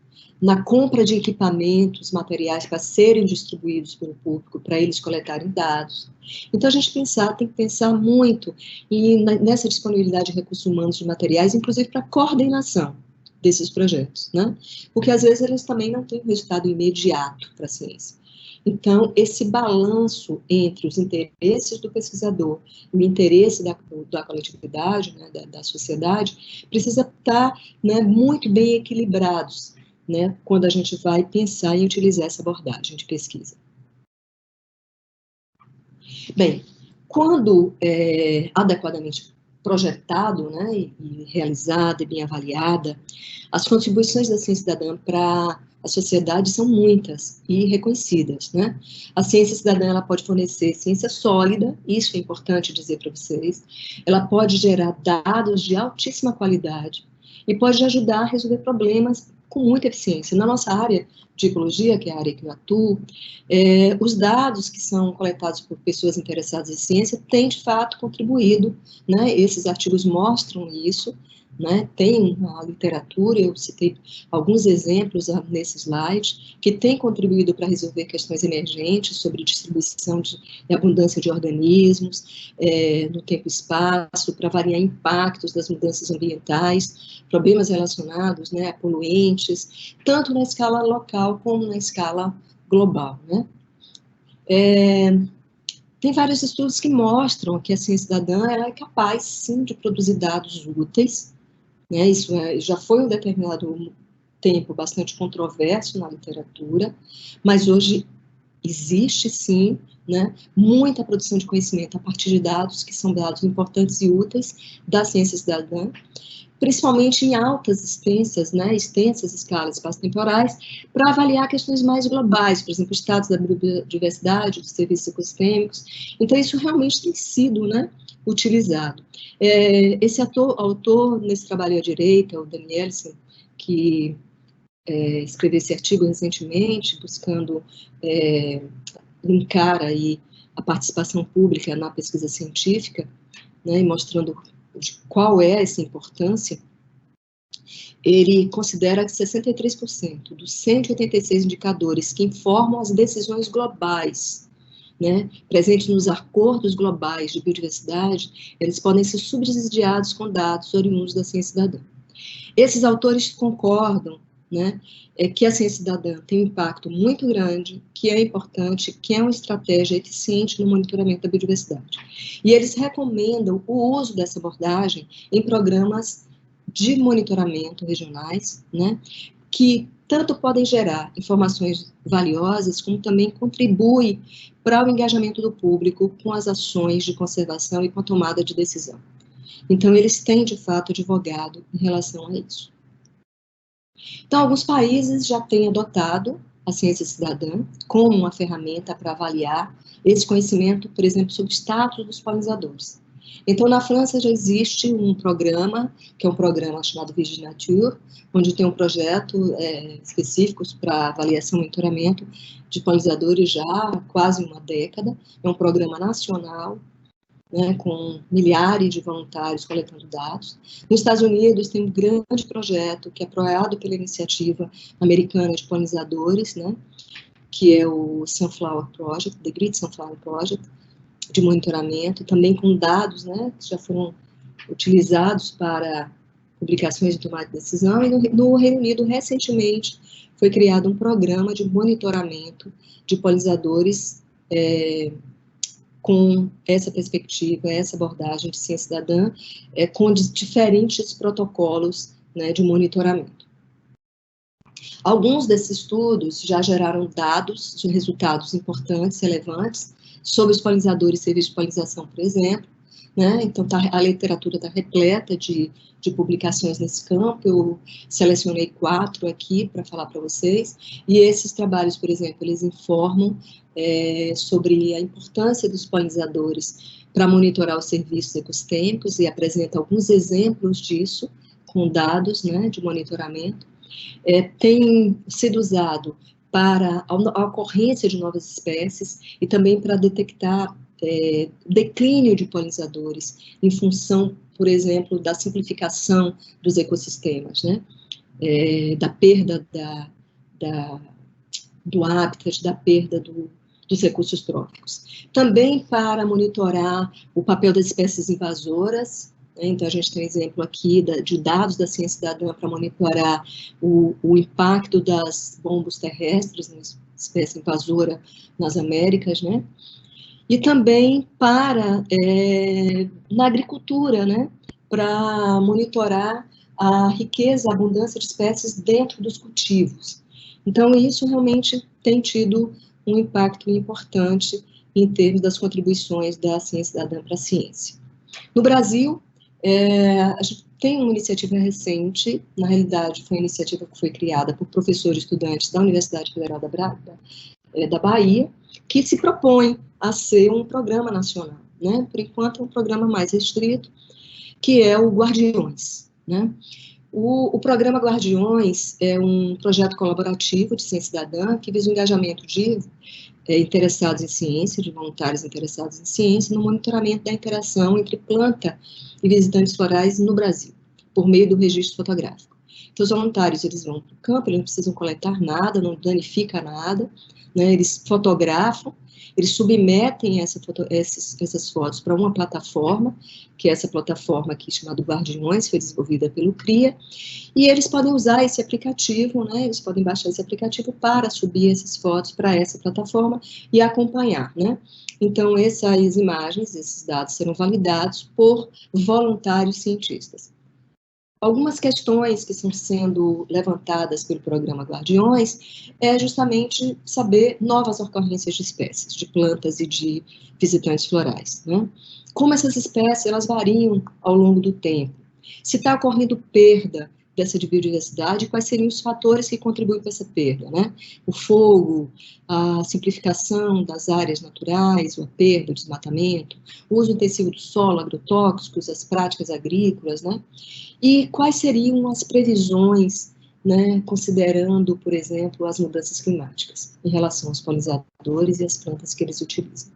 na compra de equipamentos, materiais para serem distribuídos pelo público, para eles coletarem dados. Então, a gente tem que pensar muito nessa disponibilidade de recursos humanos, de materiais, inclusive para coordenação desses projetos, né? Porque, às vezes, eles também não têm um resultado imediato para a ciência. Então, esse balanço entre os interesses do pesquisador e o interesse da coletividade, né, da sociedade, precisa estar, né, muito bem equilibrados, né, quando a gente vai pensar em utilizar essa abordagem de pesquisa. Bem, quando adequadamente projetado, né, e realizada e bem avaliada, as contribuições da ciência cidadã para a sociedade são muitas e reconhecidas, né? A ciência cidadã, ela pode fornecer ciência sólida, isso é importante dizer para vocês, ela pode gerar dados de altíssima qualidade e pode ajudar a resolver problemas com muita eficiência. Na nossa área de ecologia, que é a área que eu atuo, os dados que são coletados por pessoas interessadas em ciência têm, de fato, contribuído, né? Esses artigos mostram isso, né? Tem uma literatura, eu citei alguns exemplos nesse slide, que tem contribuído para resolver questões emergentes sobre distribuição e abundância de organismos no tempo e espaço, para avaliar impactos das mudanças ambientais, problemas relacionados, né, a poluentes, tanto na escala local como na escala global, né? Tem vários estudos que mostram que a ciência cidadã ela é capaz, sim, de produzir dados úteis, né? Isso já foi um determinado tempo bastante controverso na literatura, mas hoje existe, sim, né, muita produção de conhecimento a partir de dados que são dados importantes e úteis da ciência cidadã, principalmente em altas extensas, né, extensas escalas espaço-temporais, para avaliar questões mais globais, por exemplo, estados da biodiversidade, dos serviços ecossistêmicos. Então, isso realmente tem sido, né, utilizado. Esse autor, nesse trabalho à direita, o Danielson, que escreveu esse artigo recentemente, buscando linkar aí a participação pública na pesquisa científica, né, e mostrando qual é essa importância, ele considera que 63% dos 186 indicadores que informam as decisões globais, né, presentes nos acordos globais de biodiversidade, eles podem ser subsidiados com dados oriundos da ciência cidadã. Esses autores concordam, né, que a ciência cidadã tem um impacto muito grande, que é importante, que é uma estratégia eficiente no monitoramento da biodiversidade. E eles recomendam o uso dessa abordagem em programas de monitoramento regionais, né, que tanto podem gerar informações valiosas, como também contribuem para o engajamento do público com as ações de conservação e com a tomada de decisão. Então, eles têm, de fato, advogado em relação a isso. Então, alguns países já têm adotado a ciência cidadã como uma ferramenta para avaliar esse conhecimento, por exemplo, sobre o status dos polinizadores. Então, na França já existe um programa, que é um programa chamado Viginature, onde tem um projeto específico para avaliação e monitoramento de polinizadores já há quase uma década. É um programa nacional, né, com milhares de voluntários coletando dados. Nos Estados Unidos tem um grande projeto que é apoiado pela iniciativa americana de polinizadores, né, que é o Sunflower Project, The Great Sunflower Project, de monitoramento, também com dados, né, que já foram utilizados para publicações de tomada de decisão. E no Reino Unido, recentemente, foi criado um programa de monitoramento de polinizadores com essa perspectiva, essa abordagem de ciência cidadã, com diferentes protocolos, né, de monitoramento. Alguns desses estudos já geraram dados de resultados importantes, relevantes, sobre os polinizadores e serviços de polinização, por exemplo, né? Então, a literatura está repleta de publicações nesse campo. Eu selecionei 4 aqui para falar para vocês, e esses trabalhos, por exemplo, eles informam sobre a importância dos polinizadores para monitorar os serviços ecossistêmicos e apresenta alguns exemplos disso, com dados, né, de monitoramento. Tem sido usado para a ocorrência de novas espécies e também para detectar declínio de polinizadores em função, por exemplo, da simplificação dos ecossistemas, né? Da perda do habitat, da perda dos recursos tróficos. Também para monitorar o papel das espécies invasoras, né? Então, a gente tem exemplo aqui de dados da ciência cidadã para monitorar o impacto das bombas terrestres, uma espécie invasora nas Américas, né? E também na agricultura, né, para monitorar a riqueza, a abundância de espécies dentro dos cultivos. Então, isso realmente tem tido um impacto importante em termos das contribuições da ciência cidadã para a ciência. No Brasil, a gente tem uma iniciativa recente, na realidade foi uma iniciativa que foi criada por professores e estudantes da Universidade Federal da Bahia, que se propõe a ser um programa nacional, né? Por enquanto é um programa mais restrito, que é o Guardiões, né? O programa Guardiões é um projeto colaborativo de ciência cidadã que visa o engajamento de interessados em ciência, de voluntários interessados em ciência, no monitoramento da interação entre planta e visitantes florais no Brasil. por meio do registro fotográfico. Então, os voluntários, eles vão para o campo, eles não precisam coletar nada, não danifica nada, né? Eles fotografam, eles submetem essas fotos para uma plataforma, que é essa plataforma aqui chamada Guardiões, foi desenvolvida pelo CRIA, e eles podem usar esse aplicativo, né? Eles podem baixar esse aplicativo para subir essas fotos para essa plataforma e acompanhar, né? Então, essas imagens, esses dados serão validados por voluntários cientistas. Algumas questões que estão sendo levantadas pelo programa Guardiões é justamente saber novas ocorrências de espécies, de plantas e de visitantes florais, né? Como essas espécies, elas variam ao longo do tempo. Se está ocorrendo perda dessa biodiversidade, quais seriam os fatores que contribuem para essa perda, né? O fogo, a simplificação das áreas naturais, a perda, o desmatamento, o uso intensivo do solo, agrotóxicos, as práticas agrícolas, né? E quais seriam as previsões, né, considerando, por exemplo, as mudanças climáticas, em relação aos polinizadores e às plantas que eles utilizam.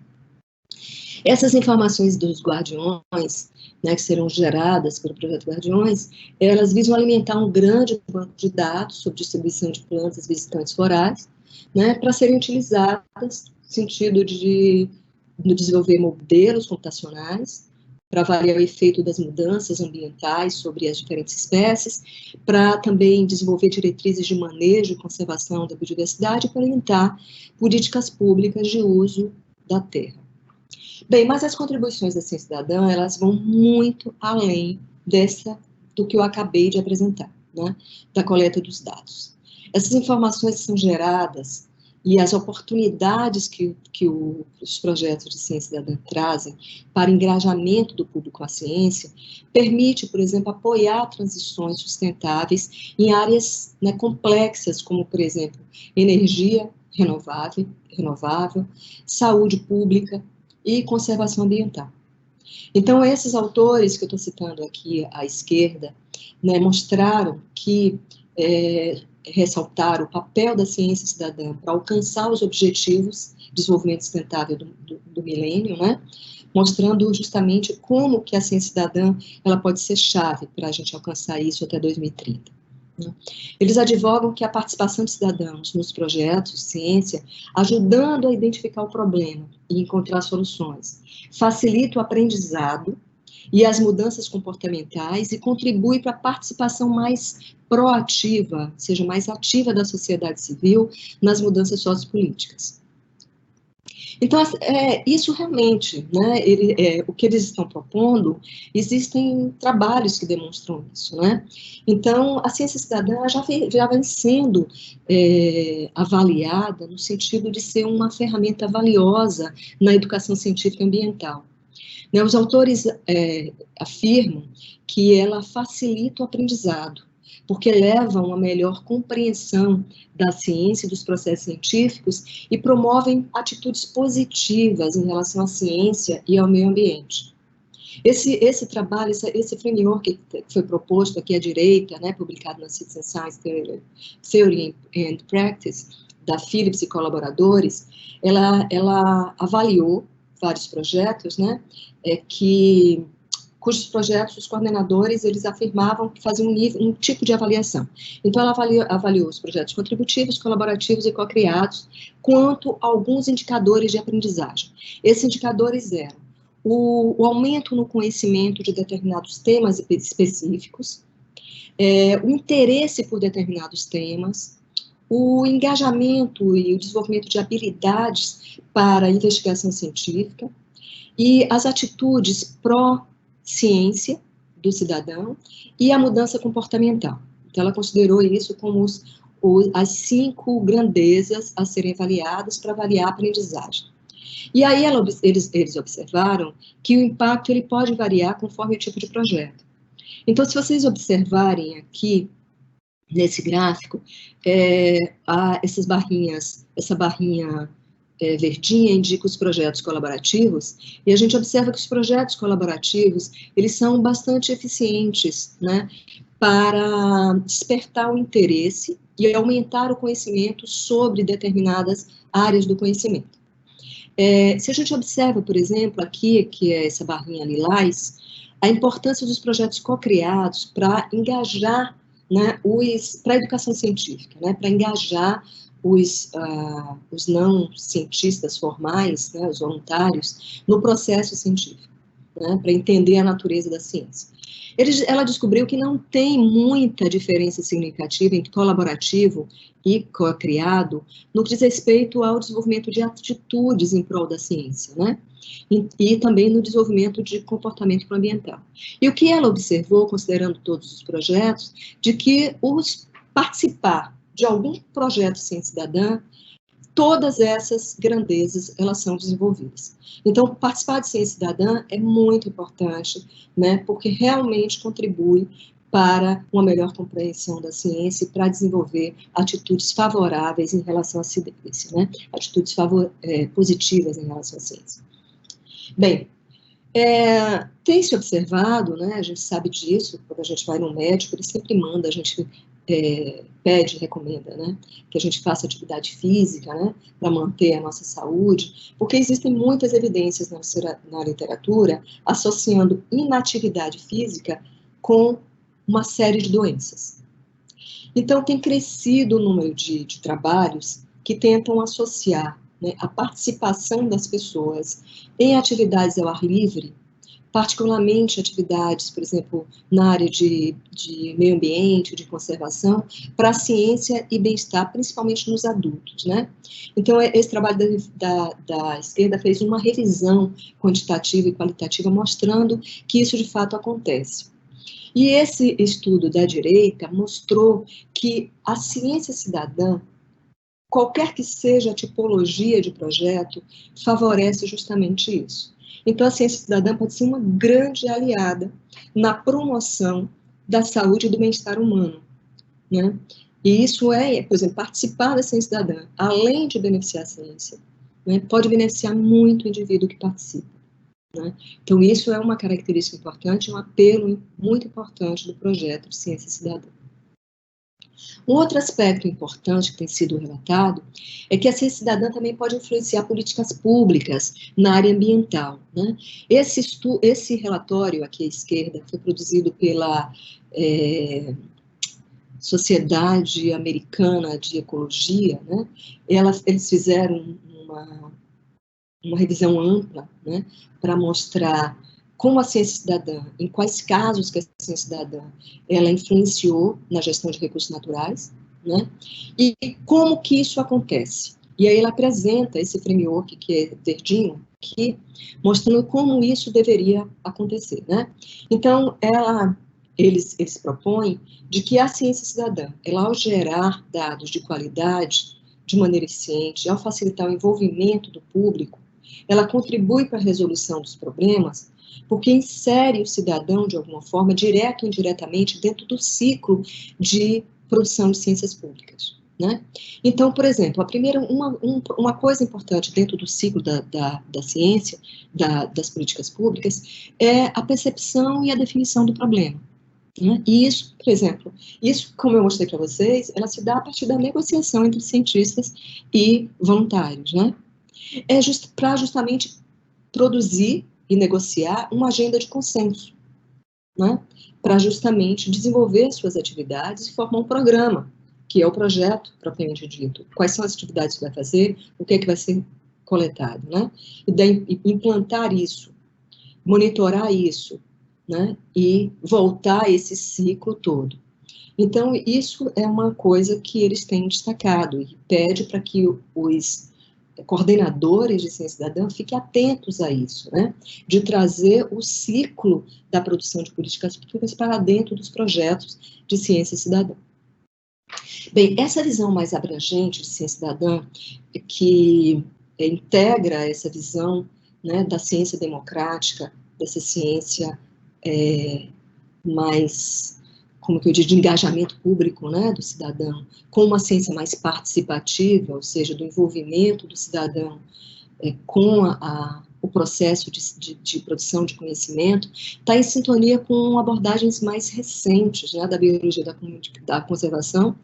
Essas informações dos guardiões, né, que serão geradas pelo projeto Guardiões, elas visam alimentar um grande banco de dados sobre distribuição de plantas visitantes florais, né, para serem utilizadas no sentido de desenvolver modelos computacionais, para avaliar o efeito das mudanças ambientais sobre as diferentes espécies, para também desenvolver diretrizes de manejo e conservação da biodiversidade e para orientar políticas públicas de uso da terra. Bem, mas as contribuições da ciência cidadã, elas vão muito além do que eu acabei de apresentar, né, da coleta dos dados. Essas informações são geradas e as oportunidades que os projetos de ciência cidadã trazem para engajamento do público com a ciência, permite, por exemplo, apoiar transições sustentáveis em áreas, né, complexas, como, por exemplo, energia renovável, saúde pública e conservação ambiental. Então, esses autores que eu estou citando aqui à esquerda, né, mostraram que ressaltar o papel da ciência cidadã para alcançar os objetivos de desenvolvimento sustentável do milênio, né? Mostrando justamente como que a ciência cidadã ela pode ser chave para a gente alcançar isso até 2030. Né? Eles advogam que a participação de cidadãos nos projetos de ciência, ajudando a identificar o problema e encontrar soluções, facilita o aprendizado e as mudanças comportamentais e contribui para a participação mais proativa, seja mais ativa da sociedade civil nas mudanças sociopolíticas. Então, isso realmente, né, o que eles estão propondo, existem trabalhos que demonstram isso, né? Então, a ciência cidadã já vem sendo avaliada no sentido de ser uma ferramenta valiosa na educação científica e ambiental. Né, os autores afirmam que ela facilita o aprendizado, porque leva a uma melhor compreensão da ciência e dos processos científicos e promovem atitudes positivas em relação à ciência e ao meio ambiente. Esse trabalho, esse framework que foi proposto aqui à direita, né, publicado na Citizen Science Theory and Practice, da Phillips e colaboradores, ela avaliou vários projetos, né, cujos projetos, os coordenadores, eles afirmavam que faziam um tipo de avaliação. Então, ela avaliou os projetos contributivos, colaborativos e co-criados, quanto a alguns indicadores de aprendizagem. Esses indicadores eram o aumento no conhecimento de determinados temas específicos, o interesse por determinados temas, o engajamento e o desenvolvimento de habilidades para a investigação científica e as atitudes pró-ciência do cidadão e a mudança comportamental. Então, ela considerou isso como as 5 grandezas a serem avaliadas para avaliar a aprendizagem. E aí eles observaram que o impacto ele pode variar conforme o tipo de projeto. Então, se vocês observarem aqui, nesse gráfico, essas barrinhas, essa barrinha verdinha indica os projetos colaborativos, e a gente observa que os projetos colaborativos, eles são bastante eficientes, né, para despertar o interesse e aumentar o conhecimento sobre determinadas áreas do conhecimento. Se a gente observa, por exemplo, aqui, que é essa barrinha lilás, a importância dos projetos co-criados para engajar, né, para a educação científica, né, para engajar os não cientistas formais, né, os voluntários, no processo científico, né, para entender a natureza da ciência. Ela descobriu que não tem muita diferença significativa entre colaborativo e co-criado no que diz respeito ao desenvolvimento de atitudes em prol da ciência, né? E também no desenvolvimento de comportamento ambiental. E o que ela observou, considerando todos os projetos, de que participar de algum projeto de ciência cidadã, todas essas grandezas, elas são desenvolvidas. Então, participar de ciência cidadã é muito importante, né, porque realmente contribui para uma melhor compreensão da ciência e para desenvolver atitudes favoráveis em relação à ciência, né, atitudes positivas em relação à ciência. Bem, tem se observado, né, a gente sabe disso, quando a gente vai no médico, ele sempre manda, a gente pede, recomenda, né, que a gente faça atividade física, né, para manter a nossa saúde, porque existem muitas evidências na literatura associando inatividade física com uma série de doenças. Então, tem crescido o número de trabalhos que tentam associar, né, a participação das pessoas em atividades ao ar livre, particularmente atividades, por exemplo, na área de meio ambiente, de conservação, para a ciência e bem-estar, principalmente nos adultos, né? Então, esse trabalho da esquerda fez uma revisão quantitativa e qualitativa, mostrando que isso, de fato, acontece. E esse estudo da direita mostrou que a ciência cidadã, qualquer que seja a tipologia de projeto, favorece justamente isso. Então, a ciência cidadã pode ser uma grande aliada na promoção da saúde e do bem-estar humano, né? E isso por exemplo, participar da ciência cidadã, além de beneficiar a ciência, né, pode beneficiar muito o indivíduo que participa, né? Então, isso é uma característica importante, um apelo muito importante do projeto de ciência cidadã. Um outro aspecto importante que tem sido relatado é que a ciência cidadã também pode influenciar políticas públicas na área ambiental, né? Esse relatório aqui à esquerda foi produzido pela Sociedade Americana de Ecologia, né? Eles fizeram uma revisão ampla, né, para mostrar como a ciência cidadã, em quais casos que a ciência cidadã, ela influenciou na gestão de recursos naturais, né, e como que isso acontece. E aí ela apresenta esse framework, que é verdinho, mostrando como isso deveria acontecer, né. Então, eles propõem de que a ciência cidadã, ela, ao gerar dados de qualidade, de maneira eficiente, ao facilitar o envolvimento do público, ela contribui para a resolução dos problemas, porque insere o cidadão, de alguma forma, direto ou indiretamente, dentro do ciclo de produção de ciências públicas, né? Então, por exemplo, uma coisa importante dentro do ciclo da ciência, das políticas públicas, é a percepção e a definição do problema, né? E isso, por exemplo, como eu mostrei para vocês, ela se dá a partir da negociação entre cientistas e voluntários, né? Para justamente produzir e negociar uma agenda de consenso, né? Para justamente desenvolver suas atividades e formar um programa, que é o projeto propriamente dito. Quais são as atividades que vai fazer, o que é que vai ser coletado, né? E daí implantar isso, monitorar isso, né? E voltar a esse ciclo todo. Então, isso é uma coisa que eles têm destacado e pede para que os coordenadores de ciência cidadã fiquem atentos a isso, né? De trazer o ciclo da produção de políticas públicas para dentro dos projetos de ciência cidadã. Bem, essa visão mais abrangente de ciência cidadã, que integra essa visão, né, da ciência democrática, dessa ciência mais, como que eu digo, de engajamento público, né, do cidadão, com uma ciência mais participativa, ou seja, do envolvimento do cidadão com o processo de produção de conhecimento, está em sintonia com abordagens mais recentes, né, da biologia da conservação,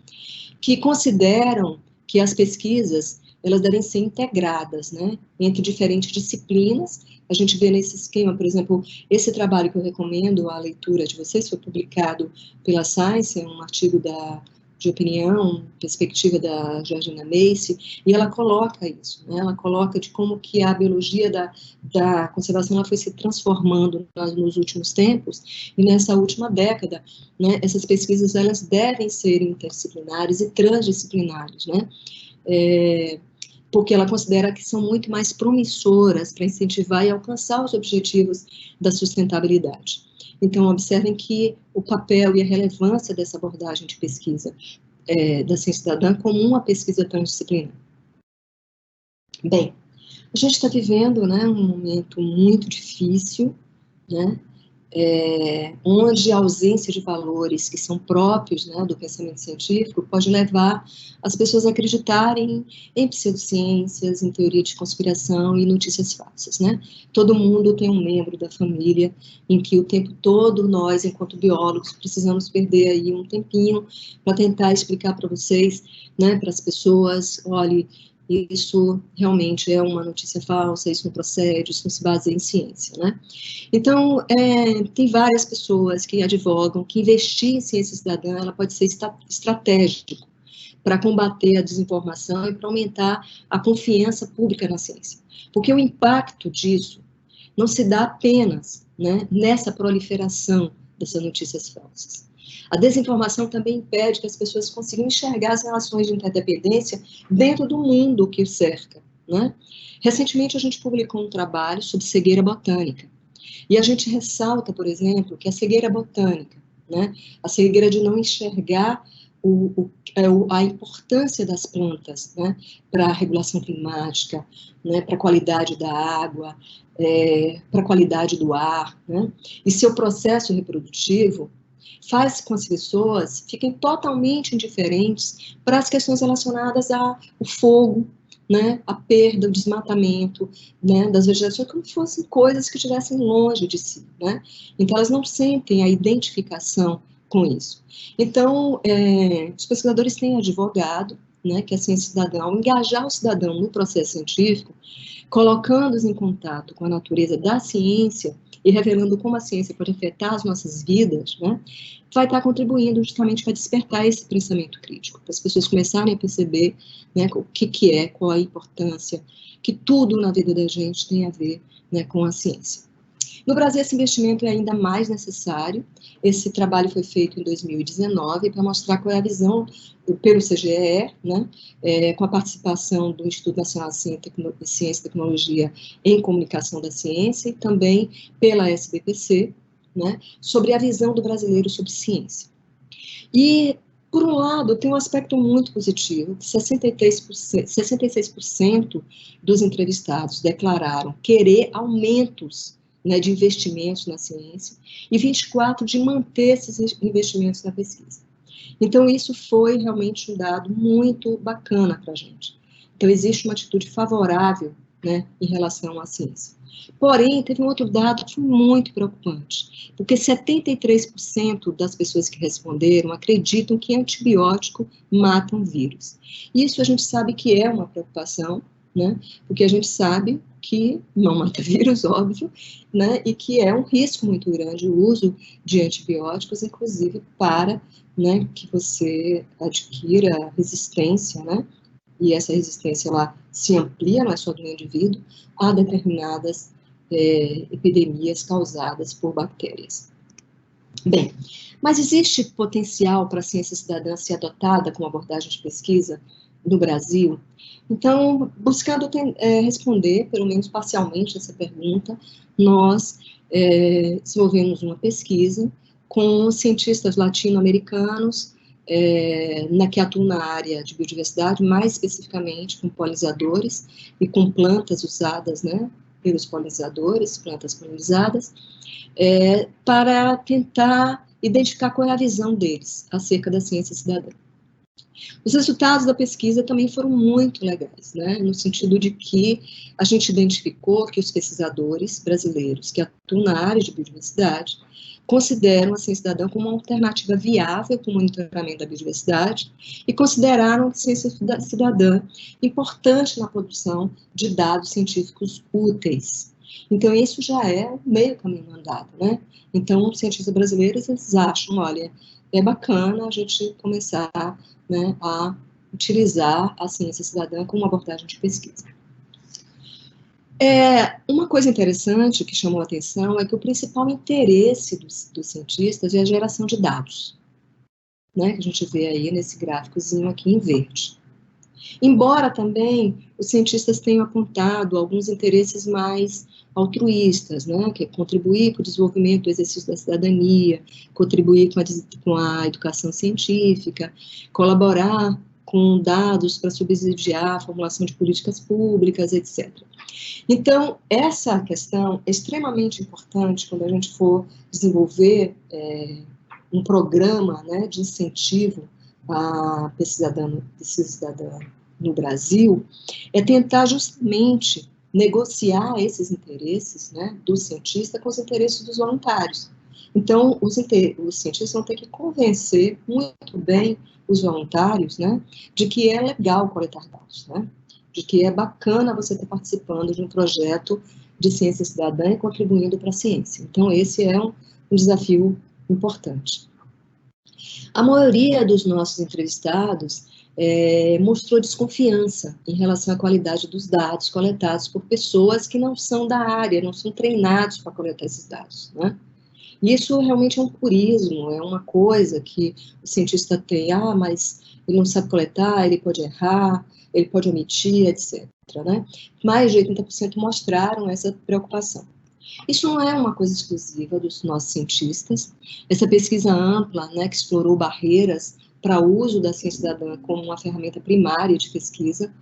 que consideram que as pesquisas elas devem ser integradas, né, entre diferentes disciplinas. A gente vê nesse esquema, por exemplo, esse trabalho que eu recomendo a leitura de vocês, foi publicado pela Science, é um artigo de opinião, perspectiva da Georgina Macy, e ela coloca isso, né? Ela coloca de como que a biologia da conservação ela foi se transformando nos últimos tempos, e nessa última década, né, essas pesquisas elas devem ser interdisciplinares e transdisciplinares, né? Porque ela considera que são muito mais promissoras para incentivar e alcançar os objetivos da sustentabilidade. Então, observem que o papel e a relevância dessa abordagem de pesquisa da ciência cidadã como uma pesquisa transdisciplinar. Bem, a gente está vivendo, né, um momento muito difícil, né, onde a ausência de valores que são próprios, né, do pensamento científico pode levar as pessoas a acreditarem em pseudociências, em teoria de conspiração e notícias falsas, né? Todo mundo tem um membro da família em que o tempo todo nós, enquanto biólogos, precisamos perder aí um tempinho para tentar explicar para vocês, né, para as pessoas, olhe, isso realmente é uma notícia falsa, isso não procede, isso não se baseia em ciência, né? Então, tem várias pessoas que advogam que investir em ciência cidadã, ela pode ser estratégico para combater a desinformação e para aumentar a confiança pública na ciência. Porque o impacto disso não se dá apenas, né, nessa proliferação dessas notícias falsas. A desinformação também impede que as pessoas consigam enxergar as relações de interdependência dentro do mundo que o cerca, né? Recentemente, a gente publicou um trabalho sobre cegueira botânica. E a gente ressalta, por exemplo, que a cegueira botânica, né, a cegueira de não enxergar a importância das plantas, né, para a regulação climática, né, para a qualidade da água, para a qualidade do ar, né, e seu processo reprodutivo faz com que as pessoas fiquem totalmente indiferentes para as questões relacionadas ao fogo, né, a perda, o desmatamento, né, das vegetações, como se fossem coisas que estivessem longe de si, né? Então, elas não sentem a identificação com isso. Então, os pesquisadores têm advogado, né, que a ciência cidadã, ao engajar o cidadão no processo científico, colocando-os em contato com a natureza da ciência e revelando como a ciência pode afetar as nossas vidas, né, vai estar contribuindo justamente para despertar esse pensamento crítico, para as pessoas começarem a perceber, né, o que é, qual a importância, que tudo na vida da gente tem a ver, né, com a ciência. No Brasil, esse investimento é ainda mais necessário. Esse trabalho foi feito em 2019 para mostrar qual é a visão pelo CGE, né, com a participação do Instituto Nacional de Ciência e Tecnologia em Comunicação da Ciência e também pela SBPC, né, sobre a visão do brasileiro sobre ciência. E, por um lado, tem um aspecto muito positivo, que 66% dos entrevistados declararam querer aumentos, né, de investimentos na ciência, e 24% de manter esses investimentos na pesquisa. Então, isso foi realmente um dado muito bacana para a gente. Então, existe uma atitude favorável, né, em relação à ciência. Porém, teve um outro dado que foi muito preocupante, porque 73% das pessoas que responderam acreditam que antibiótico matam vírus. Isso a gente sabe que é uma preocupação, né, porque a gente sabe que não mata vírus, óbvio, né, e que é um risco muito grande o uso de antibióticos, inclusive para, né, que você adquira resistência, né, e essa resistência lá se amplia, não é só do indivíduo, a determinadas epidemias causadas por bactérias. Bem, mas existe potencial para a ciência cidadã ser adotada como abordagem de pesquisa no Brasil? Então, buscando responder, pelo menos parcialmente, essa pergunta, nós desenvolvemos uma pesquisa com cientistas latino-americanos que atuam na área de biodiversidade, mais especificamente com polinizadores e com plantas usadas, né, pelos polinizadores, plantas polinizadas, para tentar identificar qual é a visão deles acerca da ciência cidadã. Os resultados da pesquisa também foram muito legais, né, no sentido de que a gente identificou que os pesquisadores brasileiros que atuam na área de biodiversidade consideram a ciência cidadã como uma alternativa viável para o monitoramento da biodiversidade e consideraram a ciência cidadã importante na produção de dados científicos úteis. Então, isso já é o meio caminho andado, né? Então, os cientistas brasileiros, eles acham, olha, é bacana a gente começar, né, a utilizar a ciência cidadã como uma abordagem de pesquisa. Uma coisa interessante que chamou a atenção é que o principal interesse dos cientistas é a geração de dados, né, que a gente vê aí nesse gráficozinho aqui em verde. Embora também os cientistas tenham apontado alguns interesses mais altruístas, né, que é contribuir para o desenvolvimento do exercício da cidadania, contribuir com a educação científica, colaborar com dados para subsidiar a formulação de políticas públicas, etc. Então, essa questão é extremamente importante quando a gente for desenvolver um programa, né, de incentivo à pesquisa cidadã no Brasil, é tentar justamente negociar esses interesses, né, do cientista com os interesses dos voluntários. Então, os cientistas vão ter que convencer muito bem os voluntários, né, de que é legal coletar dados, né, de que é bacana você estar participando de um projeto de ciência cidadã e contribuindo para a ciência. Então, esse é um desafio importante. A maioria dos nossos entrevistados mostrou desconfiança em relação à qualidade dos dados coletados por pessoas que não são da área, não são treinados para coletar esses dados, né? Isso realmente é um purismo, é uma coisa que o cientista tem, mas ele não sabe coletar, ele pode errar, ele pode omitir, etc. Né? Mais de 80% mostraram essa preocupação. Isso não é uma coisa exclusiva dos nossos cientistas. Essa pesquisa ampla, né, que explorou barreiras para o uso da ciência cidadã como uma ferramenta primária de pesquisa,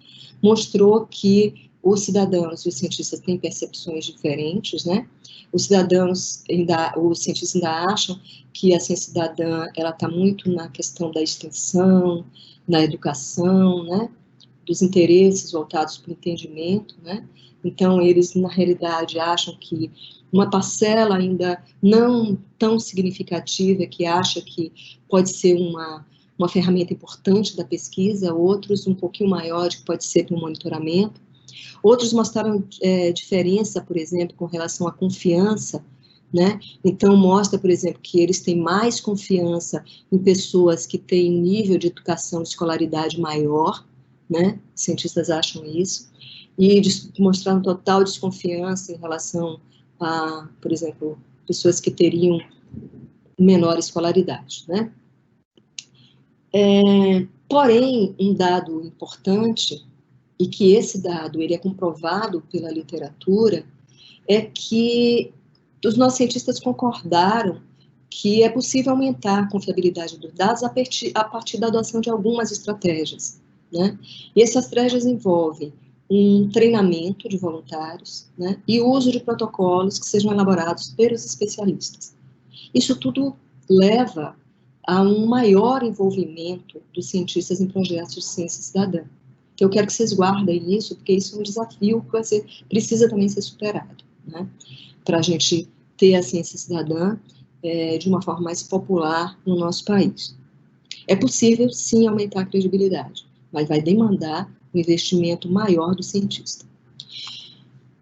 mostrou que os cidadãos e os cientistas têm percepções diferentes, né? Os cientistas ainda acham que a ciência cidadã ela está muito na questão da extensão, na educação, né? Dos interesses voltados para o entendimento, né? Então, eles, na realidade, acham que uma parcela ainda não tão significativa, que acha que pode ser uma ferramenta importante da pesquisa, outros um pouquinho maior, que pode ser para o monitoramento. Outros mostraram diferença, por exemplo, com relação à confiança, né? Então, mostra, por exemplo, que eles têm mais confiança em pessoas que têm um nível de educação, de escolaridade maior, né? Cientistas acham isso, e mostrando total desconfiança em relação a, por exemplo, pessoas que teriam menor escolaridade, né? Porém, um dado importante, e que esse dado ele é comprovado pela literatura, é que os nossos cientistas concordaram que é possível aumentar a confiabilidade dos dados a partir da adoção de algumas estratégias, né? E essas estratégias envolvem um treinamento de voluntários, né, e o uso de protocolos que sejam elaborados pelos especialistas. Isso tudo leva a um maior envolvimento dos cientistas em projetos de ciência cidadã. Então, eu quero que vocês guardem isso, porque isso é um desafio que precisa também ser superado, né, para a gente ter a ciência cidadã de uma forma mais popular no nosso país. É possível, sim, aumentar a credibilidade, mas vai demandar um investimento maior do cientista.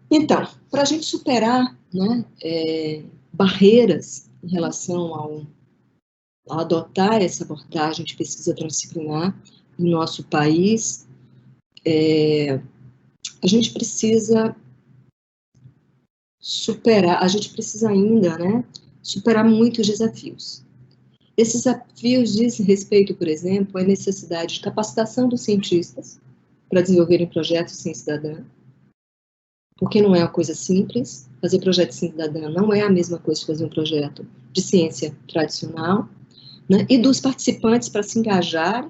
Então, para a gente superar, né, barreiras em relação a adotar essa abordagem de pesquisa transdisciplinar em nosso país, a gente precisa ainda, né, superar muitos desafios. Esses desafios dizem respeito, por exemplo, à necessidade de capacitação dos cientistas para desenvolverem projetos de ciência cidadã, porque não é uma coisa simples. Fazer projeto de ciência cidadã não é a mesma coisa que fazer um projeto de ciência tradicional, né? E dos participantes para se engajar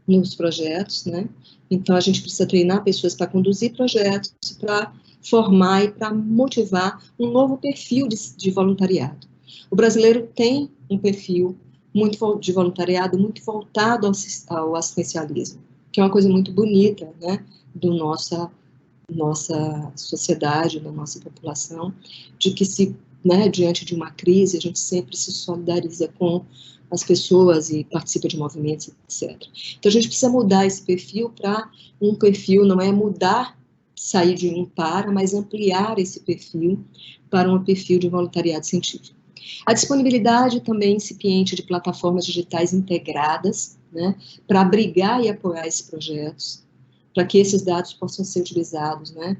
nos projetos, né? Então, a gente precisa treinar pessoas para conduzir projetos, para formar e para motivar um novo perfil de voluntariado. O brasileiro tem um perfil de voluntariado muito voltado ao assistencialismo, que é uma coisa muito bonita, né, nossa sociedade, da nossa população, de que se né, diante de uma crise, a gente sempre se solidariza com as pessoas e participa de movimentos, etc. Então, a gente precisa mudar esse perfil para um perfil, não é mudar, sair de um para, mas ampliar esse perfil para um perfil de voluntariado científico. A disponibilidade também incipiente de plataformas digitais integradas, né, para abrigar e apoiar esses projetos, para que esses dados possam ser utilizados, né,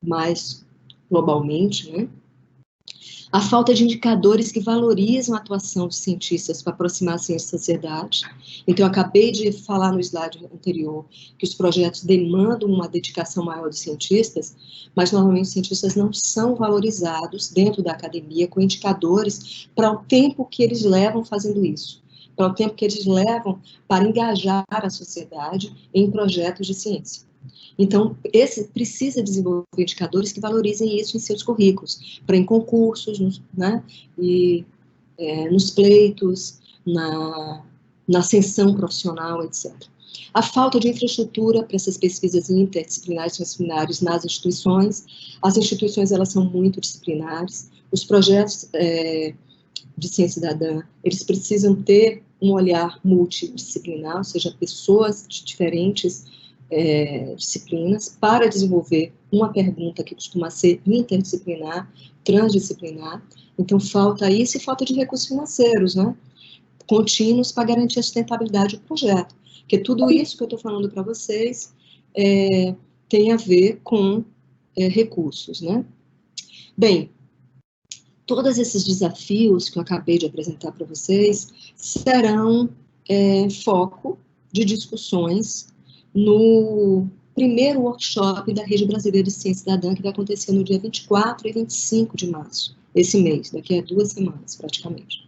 mais globalmente, né. A falta de indicadores que valorizam a atuação de cientistas para aproximar a ciência da sociedade. Então, eu acabei de falar no slide anterior que os projetos demandam uma dedicação maior dos cientistas, mas normalmente os cientistas não são valorizados dentro da academia com indicadores para o tempo que eles levam fazendo isso, para o tempo que eles levam para engajar a sociedade em projetos de ciência. Então, esse precisa desenvolver indicadores que valorizem isso em seus currículos, para em concursos, né, e nos pleitos, na ascensão profissional, etc. A falta de infraestrutura para essas pesquisas interdisciplinares e transdisciplinares nas instituições. As instituições, elas são muito disciplinares. Os projetos de ciência cidadã, eles precisam ter um olhar multidisciplinar, ou seja, pessoas de diferentes disciplinas, para desenvolver uma pergunta que costuma ser interdisciplinar, transdisciplinar. Então, falta isso e falta de recursos financeiros, né, contínuos para garantir a sustentabilidade do projeto. Porque tudo isso que eu estou falando para vocês tem a ver com recursos, né. Bem, todos esses desafios que eu acabei de apresentar para vocês serão foco de discussões no primeiro workshop da Rede Brasileira de Ciência Cidadã, que vai acontecer no dia 24 e 25 de março, esse mês, daqui a 2 semanas, praticamente.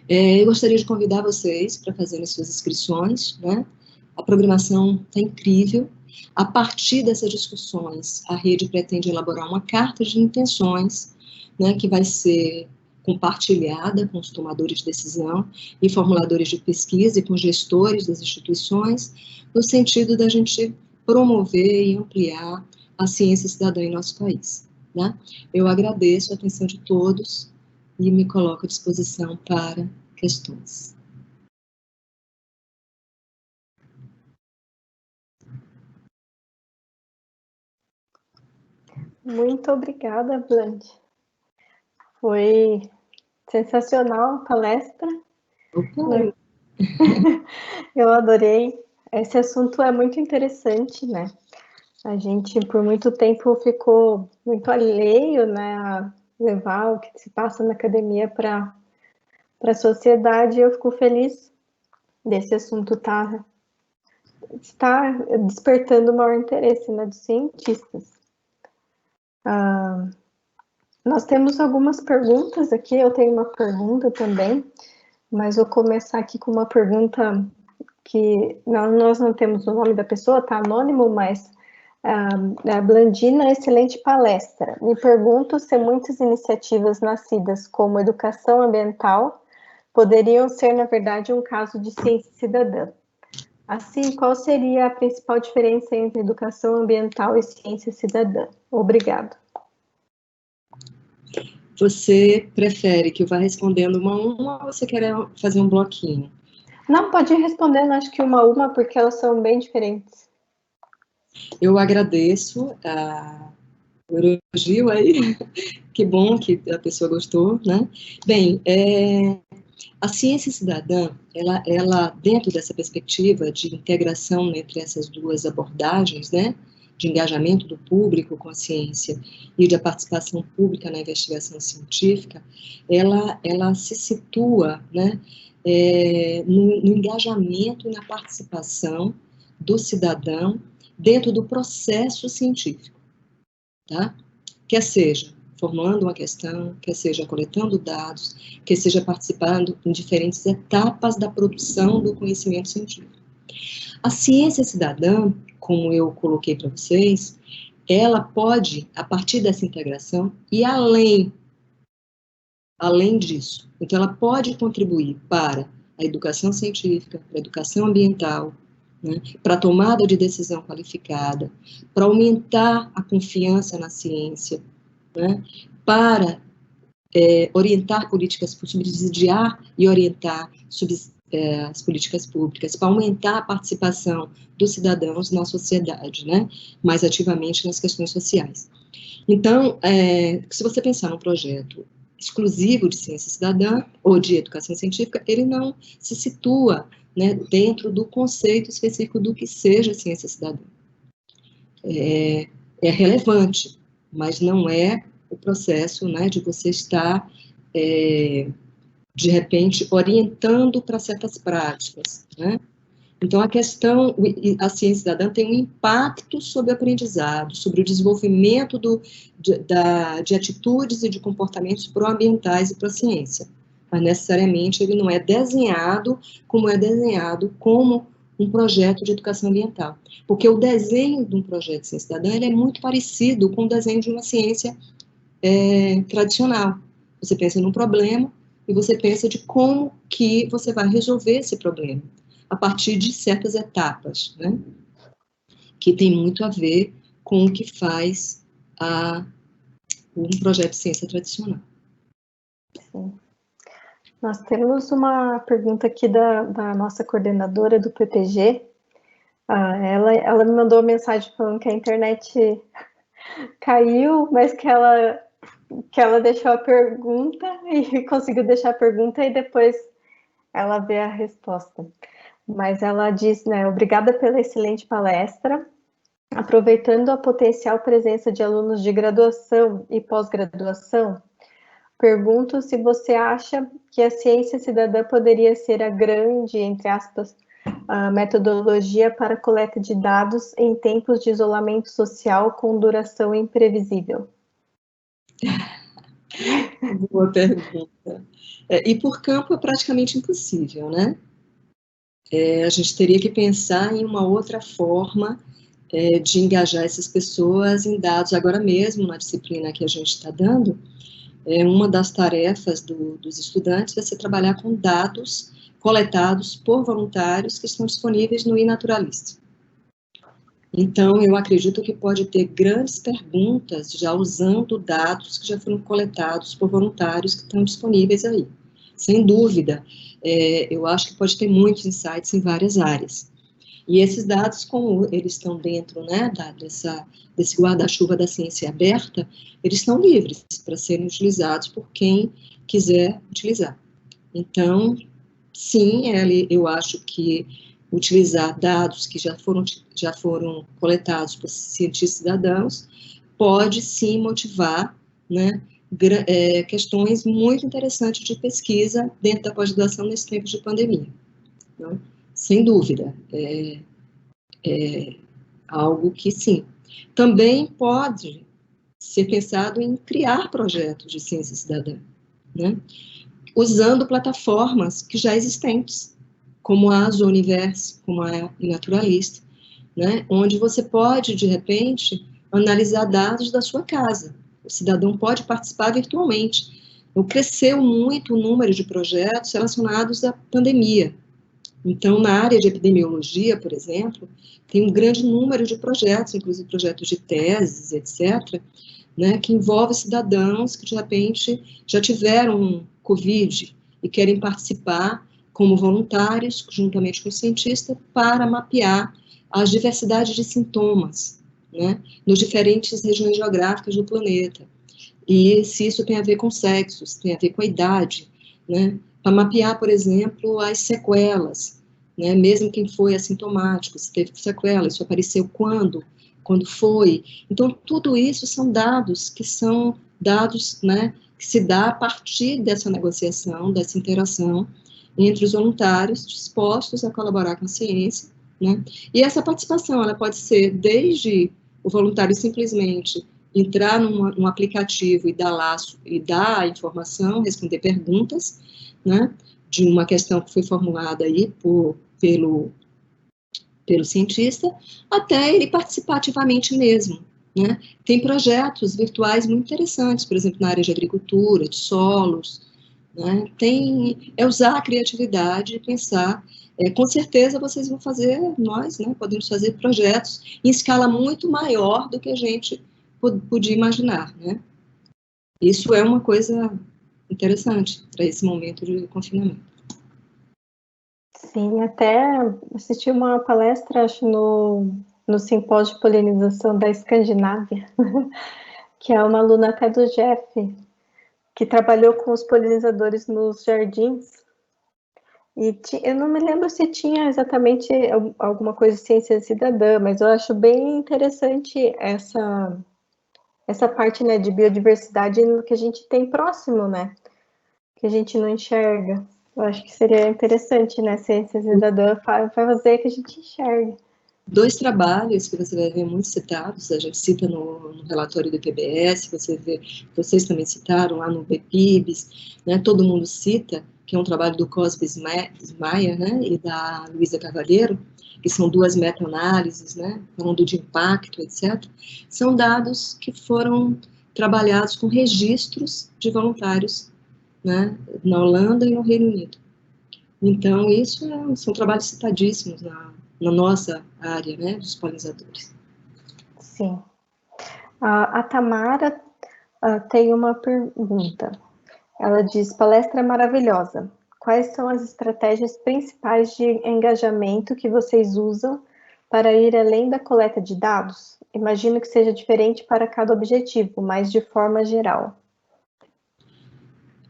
Eu gostaria de convidar vocês para fazerem suas inscrições, né? A programação está incrível. A partir dessas discussões, a rede pretende elaborar uma carta de intenções, né, que vai ser compartilhada com os tomadores de decisão e formuladores de pesquisa e com gestores das instituições, no sentido da gente promover e ampliar a ciência cidadã em nosso país, né? Eu agradeço a atenção de todos e me coloco à disposição para questões. Muito obrigada, Blandy. Foi sensacional a palestra. Opa. Eu adorei. Esse assunto é muito interessante, né? A gente, por muito tempo, ficou muito alheio, né, a levar o que se passa na academia para a sociedade. Eu fico feliz desse assunto está despertando o maior interesse, né, dos cientistas. Nós temos algumas perguntas aqui, eu tenho uma pergunta também, mas vou começar aqui com uma pergunta que nós não temos o nome da pessoa, está anônimo, mas Blandina, excelente palestra. Me pergunto se muitas iniciativas nascidas como educação ambiental poderiam ser, na verdade, um caso de ciência cidadã. Assim, qual seria a principal diferença entre educação ambiental e ciência cidadã? Obrigado. Você prefere que eu vá respondendo uma a uma ou você quer fazer um bloquinho? Não, pode ir respondendo, acho que uma a uma, porque elas são bem diferentes. Eu agradeço o elogio aí, que bom que a pessoa gostou, né? Bem, a ciência cidadã, ela, dentro dessa perspectiva de integração entre essas duas abordagens, né, de engajamento do público com a ciência e de participação pública na investigação científica, ela se situa, né, no engajamento e na participação do cidadão dentro do processo científico, tá? Quer seja formulando uma questão, quer seja coletando dados, quer seja participando em diferentes etapas da produção do conhecimento científico. A ciência cidadã, como eu coloquei para vocês, ela pode, a partir dessa integração, ir além disso. Então, ela pode contribuir para a educação científica, para a educação ambiental, né, para a tomada de decisão qualificada, para aumentar a confiança na ciência, né, para orientar políticas, subsidiar e orientar as políticas públicas, para aumentar a participação dos cidadãos na sociedade, né, mais ativamente nas questões sociais. Então, se você pensar num projeto exclusivo de ciência cidadã ou de educação científica, ele não se situa, né, dentro do conceito específico do que seja ciência cidadã. É relevante, mas não é o processo, né, de você estar, de repente, orientando para certas práticas, né? Então, a ciência cidadã tem um impacto sobre o aprendizado, sobre o desenvolvimento de atitudes e de comportamentos pró-ambientais e pró-ciência, mas necessariamente ele não é desenhado como um projeto de educação ambiental, porque o desenho de um projeto de ciência cidadã ele é muito parecido com o desenho de uma ciência tradicional. Você pensa num problema e você pensa de como que você vai resolver esse problema, a partir de certas etapas, né, que tem muito a ver com o que faz um projeto de ciência tradicional. Sim. Nós temos uma pergunta aqui da nossa coordenadora do PPG. Ela me mandou uma mensagem falando que a internet caiu, mas que ela deixou a pergunta e conseguiu deixar a pergunta e depois ela vê a resposta. Mas ela diz, né, obrigada pela excelente palestra. Aproveitando a potencial presença de alunos de graduação e pós-graduação, pergunto se você acha que a ciência cidadã poderia ser a grande, entre aspas, a metodologia para a coleta de dados em tempos de isolamento social com duração imprevisível. Boa pergunta. E por campo é praticamente impossível, né? A gente teria que pensar em uma outra forma de engajar essas pessoas em dados. Agora mesmo, na disciplina que a gente está dando, uma das tarefas dos estudantes vai ser trabalhar com dados coletados por voluntários que estão disponíveis no iNaturalist. Então, eu acredito que pode ter grandes perguntas já usando dados que já foram coletados por voluntários que estão disponíveis aí. Sem dúvida, eu acho que pode ter muitos insights em várias áreas. E esses dados, como eles estão dentro, né, desse guarda-chuva da ciência aberta, eles estão livres para serem utilizados por quem quiser utilizar. Então, sim, eu acho que utilizar dados que já foram coletados por cientistas cidadãos pode sim motivar, né, questões muito interessantes de pesquisa dentro da pós-graduação nesse tempo de pandemia, né? Sem dúvida, algo que sim. Também pode ser pensado em criar projetos de ciência cidadã, né, usando plataformas que já existentes, como a Zooniverse, como a iNaturalist, né, onde você pode, de repente, analisar dados da sua casa. O cidadão pode participar virtualmente. Então, cresceu muito o número de projetos relacionados à pandemia. Então, na área de epidemiologia, por exemplo, tem um grande número de projetos, inclusive projetos de teses, etc., né, que envolvem cidadãos que, de repente, já tiveram Covid e querem participar como voluntários, juntamente com o cientista, para mapear as diversidades de sintomas, né, nas diferentes regiões geográficas do planeta. E se isso tem a ver com sexo, se tem a ver com a idade, né, para mapear, por exemplo, as sequelas, né, mesmo quem foi assintomático, se teve sequela, isso apareceu quando foi. Então, tudo isso são dados né, que se dá a partir dessa negociação, dessa interação entre os voluntários dispostos a colaborar com a ciência, né? E essa participação, ela pode ser desde o voluntário simplesmente entrar num aplicativo e dar a informação, responder perguntas, né, de uma questão que foi formulada aí pelo cientista, até ele participar ativamente mesmo, né? Tem projetos virtuais muito interessantes, por exemplo, na área de agricultura, de solos, né? Usar a criatividade e pensar, com certeza vocês vão fazer, nós, né, podemos fazer projetos em escala muito maior do que a gente podia imaginar, né? Isso é uma coisa interessante para esse momento de confinamento. Sim, até assisti uma palestra, acho, no Simpósio de Polinização da Escandinávia, que é uma aluna até do Jeff, que trabalhou com os polinizadores nos jardins. E eu não me lembro se tinha exatamente alguma coisa de ciência cidadã, mas eu acho bem interessante essa parte, né, de biodiversidade que a gente tem próximo, né, que a gente não enxerga. Eu acho que seria interessante, né, ciência cidadã fazer que a gente enxergue. Dois trabalhos que você vai ver muito citados, a gente cita no relatório do IPBS, vocês também citaram lá no BPIBS, né, todo mundo cita, que é um trabalho do Cosme Smayer, né, e da Luísa Carvalheiro, que são duas meta-análises, né, falando de impacto, etc. São dados que foram trabalhados com registros de voluntários, né, na Holanda e no Reino Unido. Então, isso são trabalhos citadíssimos na nossa área, né, dos polinizadores. Sim. A Tamara tem uma pergunta. Ela diz, palestra maravilhosa. Quais são as estratégias principais de engajamento que vocês usam para ir além da coleta de dados? Imagino que seja diferente para cada objetivo, mas de forma geral.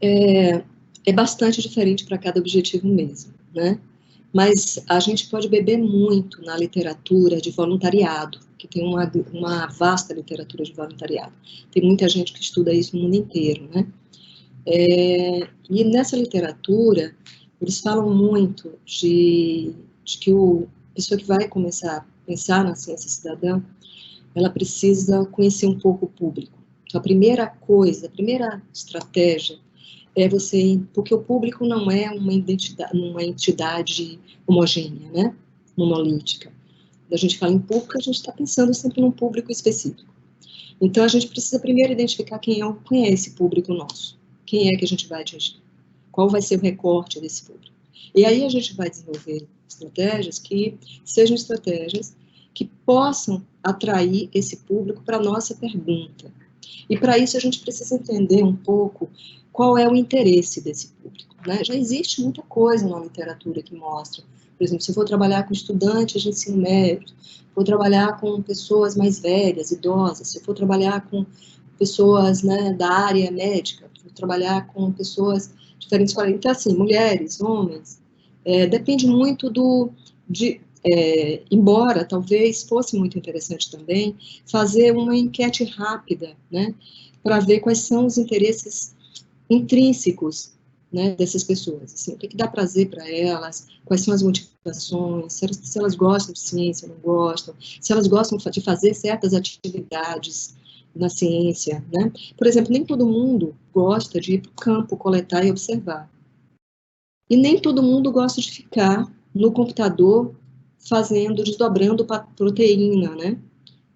É bastante diferente para cada objetivo mesmo, né? Mas a gente pode beber muito na literatura de voluntariado, que tem uma vasta literatura de voluntariado. Tem muita gente que estuda isso no mundo inteiro, né? E nessa literatura, eles falam muito de que a pessoa que vai começar a pensar na ciência cidadã, ela precisa conhecer um pouco o público. Então, a primeira coisa, a primeira estratégia é porque o público não é uma entidade homogênea, né, monolítica. Quando a gente fala em público, a gente está pensando sempre num público específico. Então, a gente precisa primeiro identificar quem é esse público nosso. Quem é que a gente vai atingir? Qual vai ser o recorte desse público? E aí a gente vai desenvolver estratégias que sejam estratégias que possam atrair esse público para a nossa pergunta. E para isso a gente precisa entender um pouco qual é o interesse desse público, né? Já existe muita coisa na literatura que mostra, por exemplo, se eu for trabalhar com estudantes de ensino médio, vou trabalhar com pessoas mais velhas, idosas, se eu for trabalhar com pessoas, né, da área médica, vou trabalhar com pessoas diferentes. Então, assim, mulheres, homens, depende muito embora talvez fosse muito interessante também fazer uma enquete rápida, né, para ver quais são os interesses intrínsecos, né, dessas pessoas, assim, o que dá prazer para elas, quais são as motivações, se elas gostam de ciência, não gostam, se elas gostam de fazer certas atividades na ciência, né? Por exemplo, nem todo mundo gosta de ir para o campo, coletar e observar. E nem todo mundo gosta de ficar no computador desdobrando proteína, né?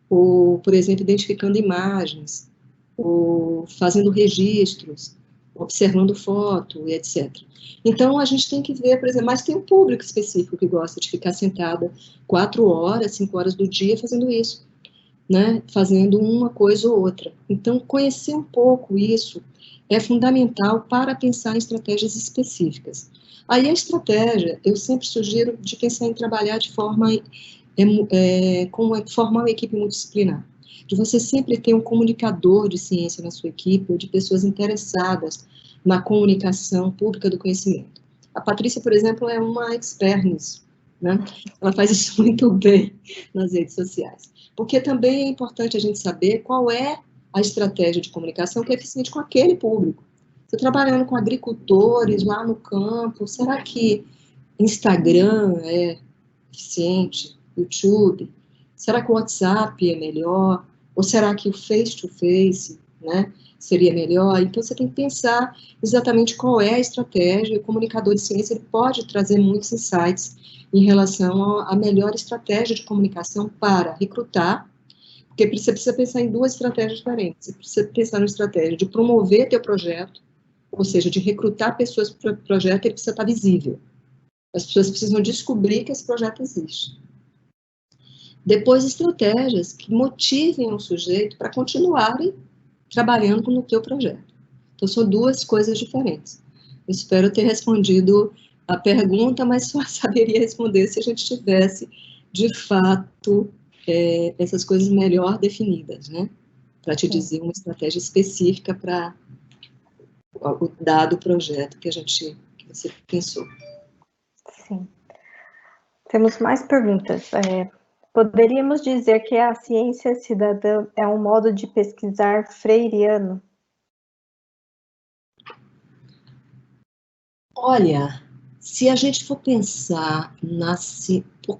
Ou, por exemplo, identificando imagens, ou fazendo registros, observando foto e etc. Então, a gente tem que ver, por exemplo, mas tem um público específico que gosta de ficar sentada 4 horas, 5 horas do dia fazendo isso, né? Fazendo uma coisa ou outra. Então, conhecer um pouco isso é fundamental para pensar em estratégias específicas. Aí a estratégia, eu sempre sugiro de pensar em trabalhar de forma, formar uma equipe multidisciplinar. De você sempre ter um comunicador de ciência na sua equipe, ou de pessoas interessadas na comunicação pública do conhecimento. A Patrícia, por exemplo, é uma expert nisso, né? Ela faz isso muito bem nas redes sociais. Porque também é importante a gente saber qual é a estratégia de comunicação que é eficiente com aquele público. Você trabalhando com agricultores lá no campo, será que Instagram é eficiente? YouTube? Será que o WhatsApp é melhor? Ou será que o face-to-face, né, seria melhor? Então, você tem que pensar exatamente qual é a estratégia. O comunicador de ciência ele pode trazer muitos insights em relação à melhor estratégia de comunicação para recrutar, porque você precisa pensar em duas estratégias diferentes. Você precisa pensar na estratégia de promover teu projeto, ou seja, de recrutar pessoas para o projeto, ele precisa estar visível. As pessoas precisam descobrir que esse projeto existe. Depois, estratégias que motivem o sujeito para continuarem trabalhando no teu projeto. Então, são duas coisas diferentes. Eu espero ter respondido a pergunta, mas só saberia responder se a gente tivesse, de fato, essas coisas melhor definidas, né? Para te dizer uma estratégia específica para o dado projeto que você pensou. Sim. Temos mais perguntas. Poderíamos dizer que a ciência cidadã é um modo de pesquisar freiriano? Olha, se a gente for pensar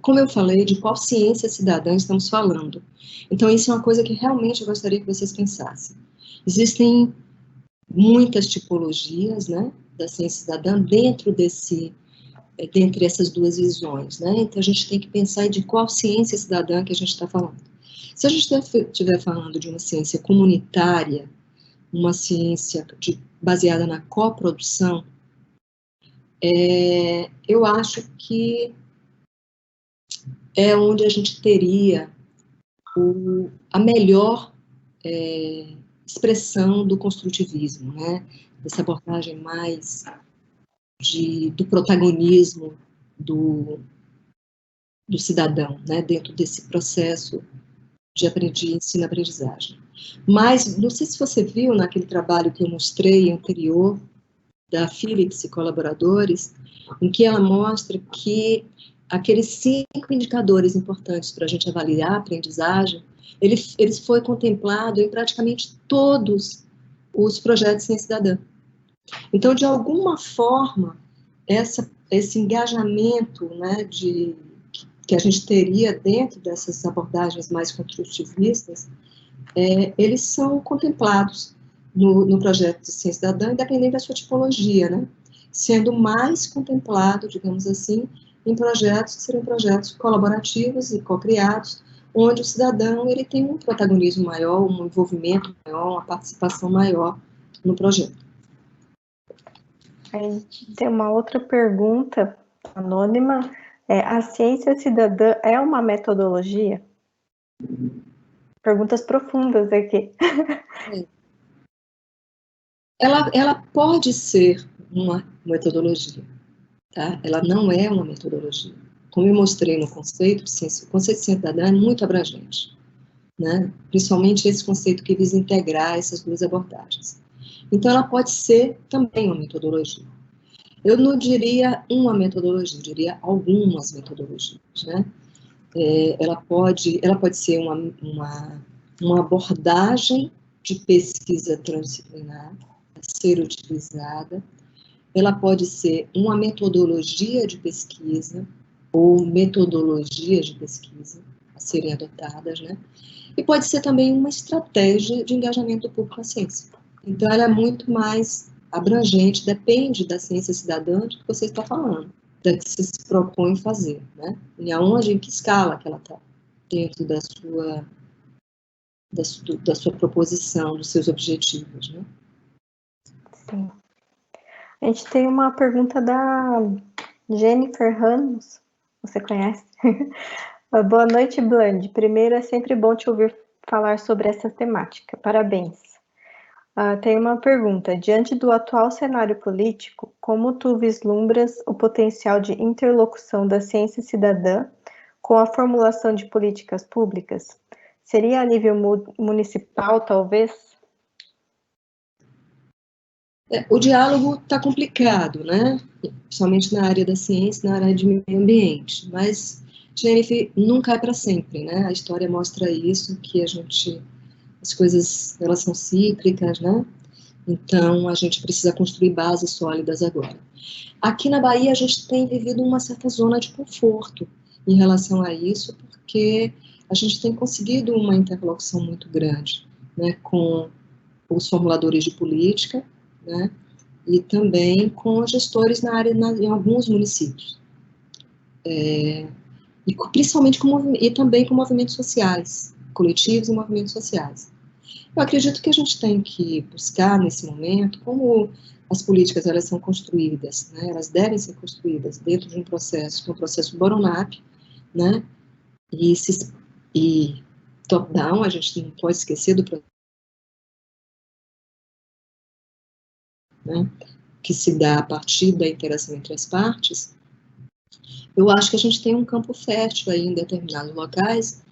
como eu falei, de qual ciência cidadã estamos falando. Então, isso é uma coisa que realmente eu gostaria que vocês pensassem. Existem muitas tipologias, né, da ciência cidadã dentre essas duas visões, né? Então, a gente tem que pensar de qual ciência cidadã que a gente está falando. Se a gente estiver falando de uma ciência comunitária, uma ciência baseada na coprodução, eu acho que é onde a gente teria a melhor expressão do construtivismo, né? Dessa abordagem mais do protagonismo do cidadão, né? Dentro desse processo de ensino-aprendizagem. Mas, não sei se você viu naquele trabalho que eu mostrei anterior, da Philips e colaboradores, em que ela mostra que aqueles 5 indicadores importantes para a gente avaliar a aprendizagem, eles foi contemplado em praticamente todos os projetos de ciência cidadã. Então, de alguma forma, esse engajamento, né, que a gente teria dentro dessas abordagens mais construtivistas, eles são contemplados no projeto de ciência cidadã, independente da sua tipologia, né? Sendo mais contemplado, digamos assim, em projetos que seriam projetos colaborativos e co-criados, onde o cidadão ele tem um protagonismo maior, um envolvimento maior, uma participação maior no projeto. Aí tem uma outra pergunta anônima. A ciência cidadã é uma metodologia? Perguntas profundas aqui. Ela pode ser uma metodologia, tá? Ela não é uma metodologia. Como eu mostrei no conceito de ciência, o conceito de ciência cidadã é muito abrangente, né? Principalmente esse conceito que visa integrar essas duas abordagens. Então, ela pode ser também uma metodologia. Eu não diria uma metodologia, eu diria algumas metodologias, né? Ela pode ser uma abordagem de pesquisa transdisciplinar a ser utilizada, ela pode ser uma metodologia de pesquisa ou metodologias de pesquisa a serem adotadas, né? E pode ser também uma estratégia de engajamento do público com a ciência. Então, ela é muito mais abrangente, depende da ciência cidadã de que você está falando, da que você se propõe fazer, né? E aonde, em que escala que ela está dentro da sua proposição, dos seus objetivos, né? Sim. A gente tem uma pergunta da Jennifer Ramos, você conhece? Boa noite, Bland. Primeiro, é sempre bom te ouvir falar sobre essa temática. Parabéns. Tem uma pergunta. Diante do atual cenário político, como tu vislumbras o potencial de interlocução da ciência cidadã com a formulação de políticas públicas? Seria a nível municipal, talvez? O diálogo está complicado, né? Principalmente na área da ciência, na área de meio ambiente. Mas, Jennifer, nunca é para sempre, né? A história mostra isso, que as coisas, elas são cíclicas, né? Então, a gente precisa construir bases sólidas agora. Aqui na Bahia, a gente tem vivido uma certa zona de conforto em relação a isso, porque a gente tem conseguido uma interlocução muito grande, né, com os formuladores de política, né, e também com gestores em alguns municípios. E principalmente e também com movimentos sociais, coletivos e movimentos sociais. Eu acredito que a gente tem que buscar, nesse momento, como as políticas elas são construídas, né, elas devem ser construídas dentro de um processo, que é um processo bottom-up, né, e top-down, a gente não pode esquecer do né, que se dá a partir da interação entre as partes, eu acho que a gente tem um campo fértil aí em determinados locais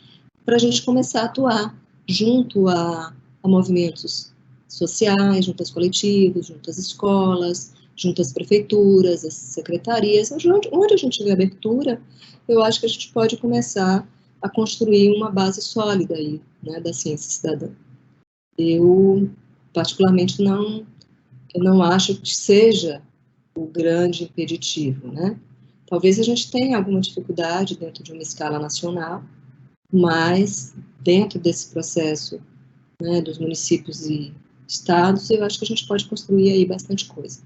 para a gente começar a atuar junto a movimentos sociais, junto às coletivos, junto às escolas, junto às prefeituras, às secretarias, onde a gente vê abertura, eu acho que a gente pode começar a construir uma base sólida aí, né, da ciência cidadã. Eu, particularmente, eu não acho que seja o grande impeditivo, né? Talvez a gente tenha alguma dificuldade dentro de uma escala nacional, mas dentro desse processo, né, dos municípios e estados, eu acho que a gente pode construir aí bastante coisa.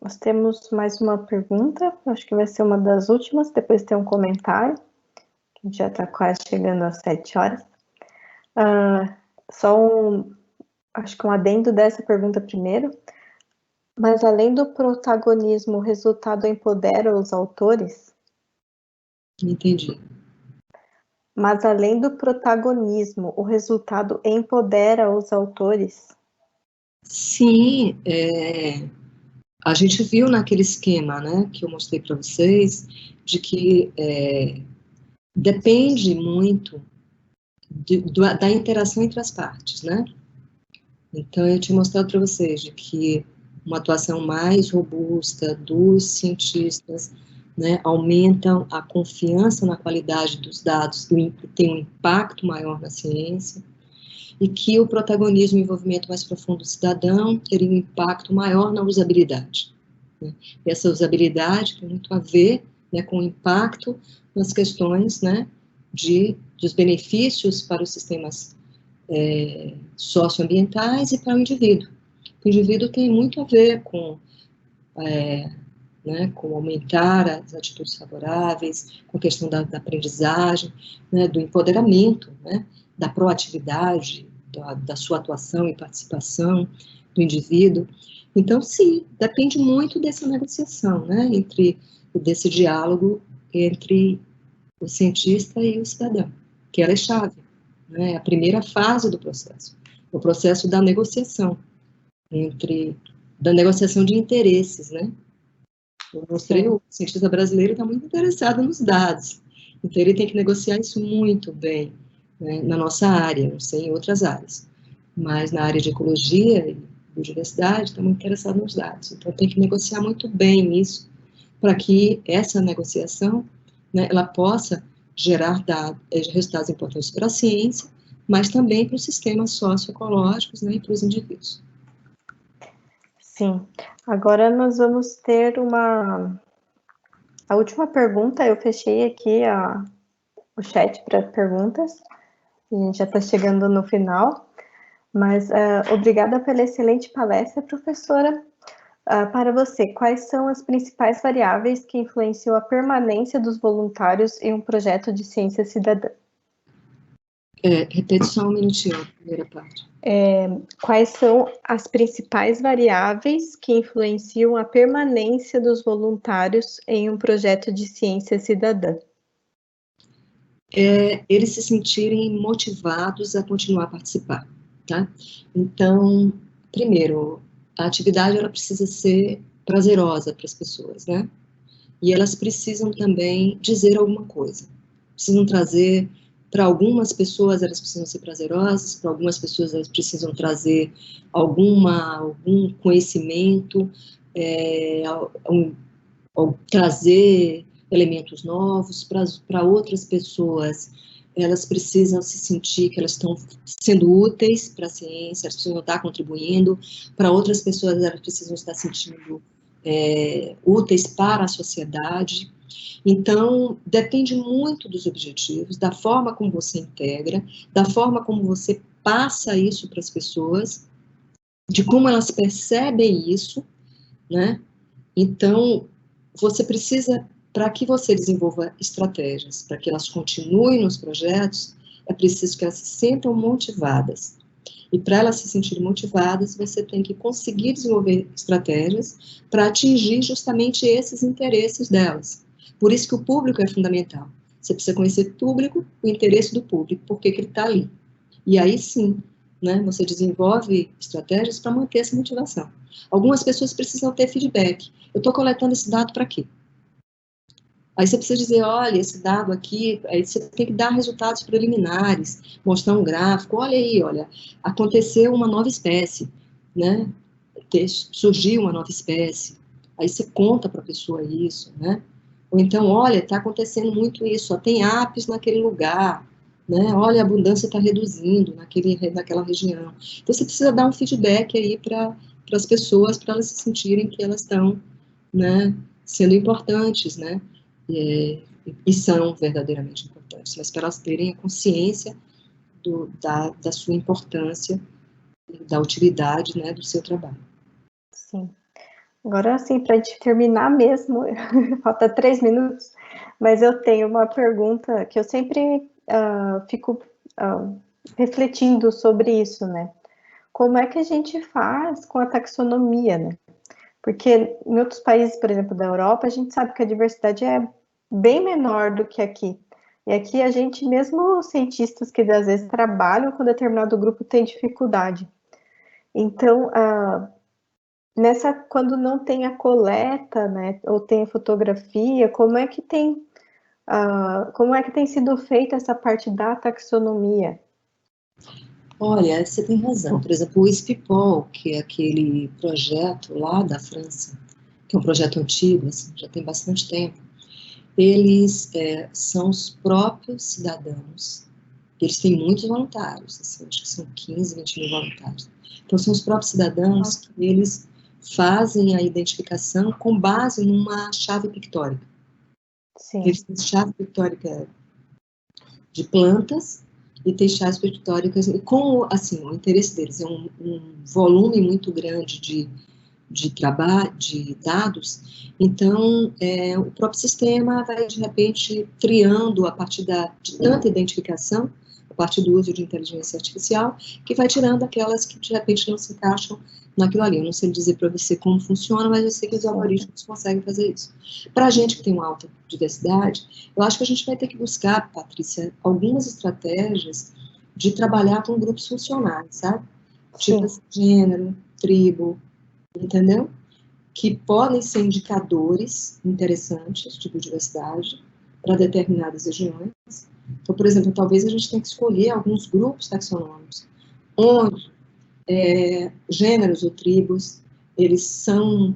Nós temos mais uma pergunta, acho que vai ser uma das últimas, depois tem um comentário, que a gente já está quase chegando às 7 horas. Acho que um adendo dessa pergunta primeiro, mas além do protagonismo, o resultado empodera os autores? Entendi. Mas além do protagonismo, o resultado empodera os autores? Sim, a gente viu naquele esquema, né, que eu mostrei para vocês, de que depende muito da interação entre as partes, né? Então, eu tinha mostrado para vocês de que uma atuação mais robusta dos cientistas, né, aumentam a confiança na qualidade dos dados, tem um impacto maior na ciência, e que o protagonismo e envolvimento mais profundo do cidadão teria um impacto maior na usabilidade. Né? E essa usabilidade tem muito a ver, né, com o impacto nas questões, né, dos benefícios para os sistemas socioambientais e para o indivíduo. O indivíduo tem muito a ver com, né, com aumentar as atitudes favoráveis, com a questão da aprendizagem, né, do empoderamento, né, da proatividade, da sua atuação e participação do indivíduo. Então, sim, depende muito dessa negociação, né, desse diálogo entre o cientista e o cidadão, que ela é chave, né, é a primeira fase do processo, o processo da negociação, da negociação de interesses, né. Eu mostrei, o cientista brasileiro está muito interessado nos dados, então ele tem que negociar isso muito bem, né, na nossa área, não sei em outras áreas, mas na área de ecologia e biodiversidade está muito interessado nos dados, então tem que negociar muito bem isso, para que essa negociação, né, ela possa gerar resultados importantes para a ciência, mas também para os sistemas socioecológicos, né, e para os indivíduos. Sim. Agora nós vamos ter a última pergunta. Eu fechei aqui o chat para perguntas. A gente já está chegando no final. Mas obrigada pela excelente palestra, professora. Para você, quais são as principais variáveis que influenciam a permanência dos voluntários em um projeto de ciência cidadã? Repete só um minutinho a primeira parte. Quais são as principais variáveis que influenciam a permanência dos voluntários em um projeto de ciência cidadã? Eles se sentirem motivados a continuar a participar, tá? Então, primeiro, a atividade ela precisa ser prazerosa para as pessoas, né? E elas precisam também dizer alguma coisa. Precisam trazer, para algumas pessoas elas precisam ser prazerosas, para algumas pessoas elas precisam trazer algum conhecimento, trazer elementos novos. Para outras pessoas, elas precisam se sentir que elas estão sendo úteis para a ciência, elas precisam estar contribuindo. Para outras pessoas, elas precisam estar sentindo úteis para a sociedade. Então, depende muito dos objetivos, da forma como você integra, da forma como você passa isso para as pessoas, de como elas percebem isso, né? Então, você precisa, para que você desenvolva estratégias, para que elas continuem nos projetos, é preciso que elas se sintam motivadas. E para elas se sentirem motivadas, você tem que conseguir desenvolver estratégias para atingir justamente esses interesses delas. Por isso que o público é fundamental. Você precisa conhecer o público, o interesse do público, por que ele está ali. E aí sim, né? Você desenvolve estratégias para manter essa motivação. Algumas pessoas precisam ter feedback. Eu estou coletando esse dado para quê? Aí você precisa dizer, olha, esse dado aqui, aí você tem que dar resultados preliminares, mostrar um gráfico, olha aí, olha, aconteceu uma nova espécie, né? Surgiu uma nova espécie. Aí você conta para a pessoa isso, né? Ou então, olha, está acontecendo muito isso, só tem apis naquele lugar, né? Olha, a abundância está reduzindo naquela região. Então você precisa dar um feedback aí para as pessoas, para elas se sentirem que elas estão, né, sendo importantes, né? E são verdadeiramente importantes, mas para elas terem a consciência da sua importância, da utilidade, né, do seu trabalho. Sim. Agora, assim, para a gente terminar mesmo, falta 3 minutos, mas eu tenho uma pergunta que eu sempre fico refletindo sobre isso, né? Como é que a gente faz com a taxonomia, né? Porque em outros países, por exemplo, da Europa, a gente sabe que a diversidade é bem menor do que aqui. E aqui a gente, mesmo cientistas que às vezes trabalham com determinado grupo, tem dificuldade. Então, quando não tem a coleta, né, ou tem a fotografia, como é que tem sido feita essa parte da taxonomia? Olha, você tem razão. Por exemplo, o SPIPOL, que é aquele projeto lá da França, que é um projeto antigo, assim, já tem bastante tempo, eles são os próprios cidadãos, eles têm muitos voluntários, assim, acho que são 15, 20 mil voluntários. Então, são os próprios cidadãos que eles fazem a identificação com base numa chave pictórica. Sim. Eles têm chave pictórica de plantas e tem chaves pictóricas, e com, assim, o interesse deles é um volume muito grande de trabalho, de dados, então o próprio sistema vai, de repente, triando a partir de tanta identificação, a partir do uso de inteligência artificial, que vai tirando aquelas que, de repente, não se encaixam naquilo ali. Eu não sei dizer para você como funciona, mas eu sei que os algoritmos conseguem fazer isso. Para a gente que tem uma alta diversidade, eu acho que a gente vai ter que buscar, Patrícia, algumas estratégias de trabalhar com grupos funcionais, sabe? Tipo assim, gênero, tribo, entendeu? Que podem ser indicadores interessantes de biodiversidade para determinadas regiões. Então, por exemplo, talvez a gente tenha que escolher alguns grupos taxonômicos, onde gêneros ou tribos, eles são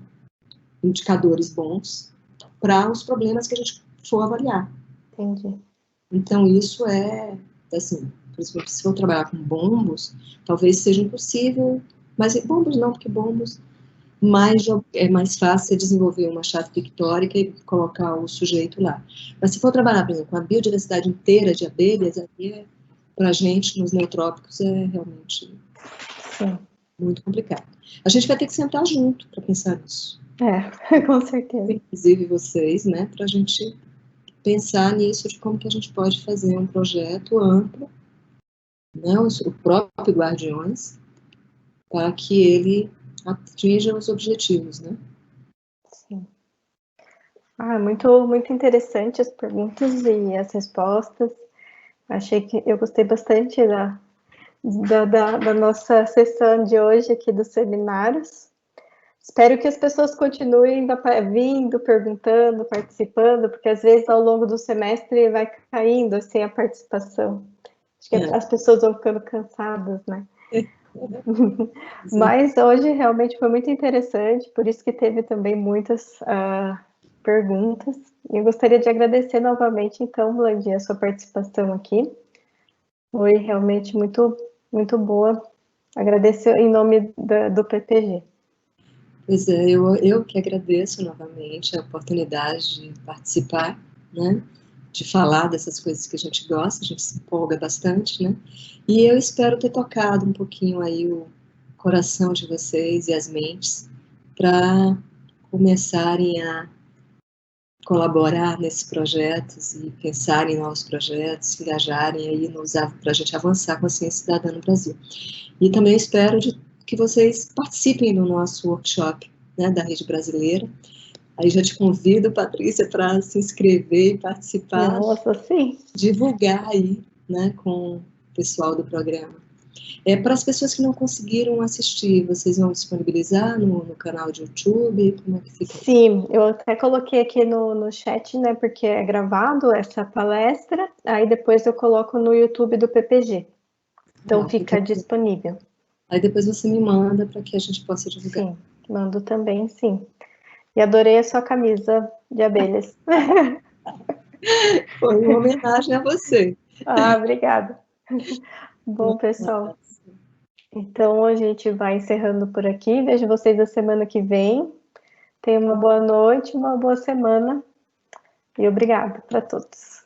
indicadores bons para os problemas que a gente for avaliar. Entendi. Então, isso assim, por exemplo, se for trabalhar com bombos, talvez seja impossível, mas bombos não, porque bombos é mais fácil desenvolver uma chave pictórica e colocar o sujeito lá. Mas se for trabalhar, por exemplo, com a biodiversidade inteira de abelhas, aí para a gente, nos neotrópicos, é realmente muito complicado. A gente vai ter que sentar junto para pensar nisso. Com certeza. Inclusive vocês, né, para a gente pensar nisso, de como que a gente pode fazer um projeto amplo, né, o próprio Guardiões, para que ele atinja os objetivos, né? Sim. Muito, muito interessante as perguntas e as respostas. Eu gostei bastante da nossa sessão de hoje aqui dos seminários. Espero que as pessoas continuem vindo, perguntando, participando, porque às vezes ao longo do semestre vai caindo assim a participação. Acho que as pessoas vão ficando cansadas, né? Mas hoje realmente foi muito interessante, por isso que teve também muitas perguntas. E eu gostaria de agradecer novamente, então, Blandinha, a sua participação aqui. Foi realmente muito, muito boa. Agradeço em nome do PPG. Pois é, eu que agradeço novamente a oportunidade de participar, né, de falar dessas coisas que a gente gosta, a gente se empolga bastante, né, e eu espero ter tocado um pouquinho aí o coração de vocês e as mentes para começarem a colaborar nesses projetos e pensarem em novos projetos, se engajarem aí para a gente avançar com a ciência cidadã no Brasil. E também espero que vocês participem do nosso workshop, né, da Rede Brasileira. Aí já te convido, Patrícia, para se inscrever e participar. Nossa, sim. Divulgar aí, né, com o pessoal do programa. Para as pessoas que não conseguiram assistir, vocês vão disponibilizar no canal de YouTube? Como é que fica? Sim, eu até coloquei aqui no chat, né, porque é gravado essa palestra, aí depois eu coloco no YouTube do PPG. Então fica disponível. Aí depois você me manda para que a gente possa divulgar. Sim, mando também, sim. E adorei a sua camisa de abelhas. Foi uma homenagem a você. Ah, obrigada. Bom, pessoal, então a gente vai encerrando por aqui. Vejo vocês a semana que vem. Tenham uma boa noite, uma boa semana e obrigada para todos.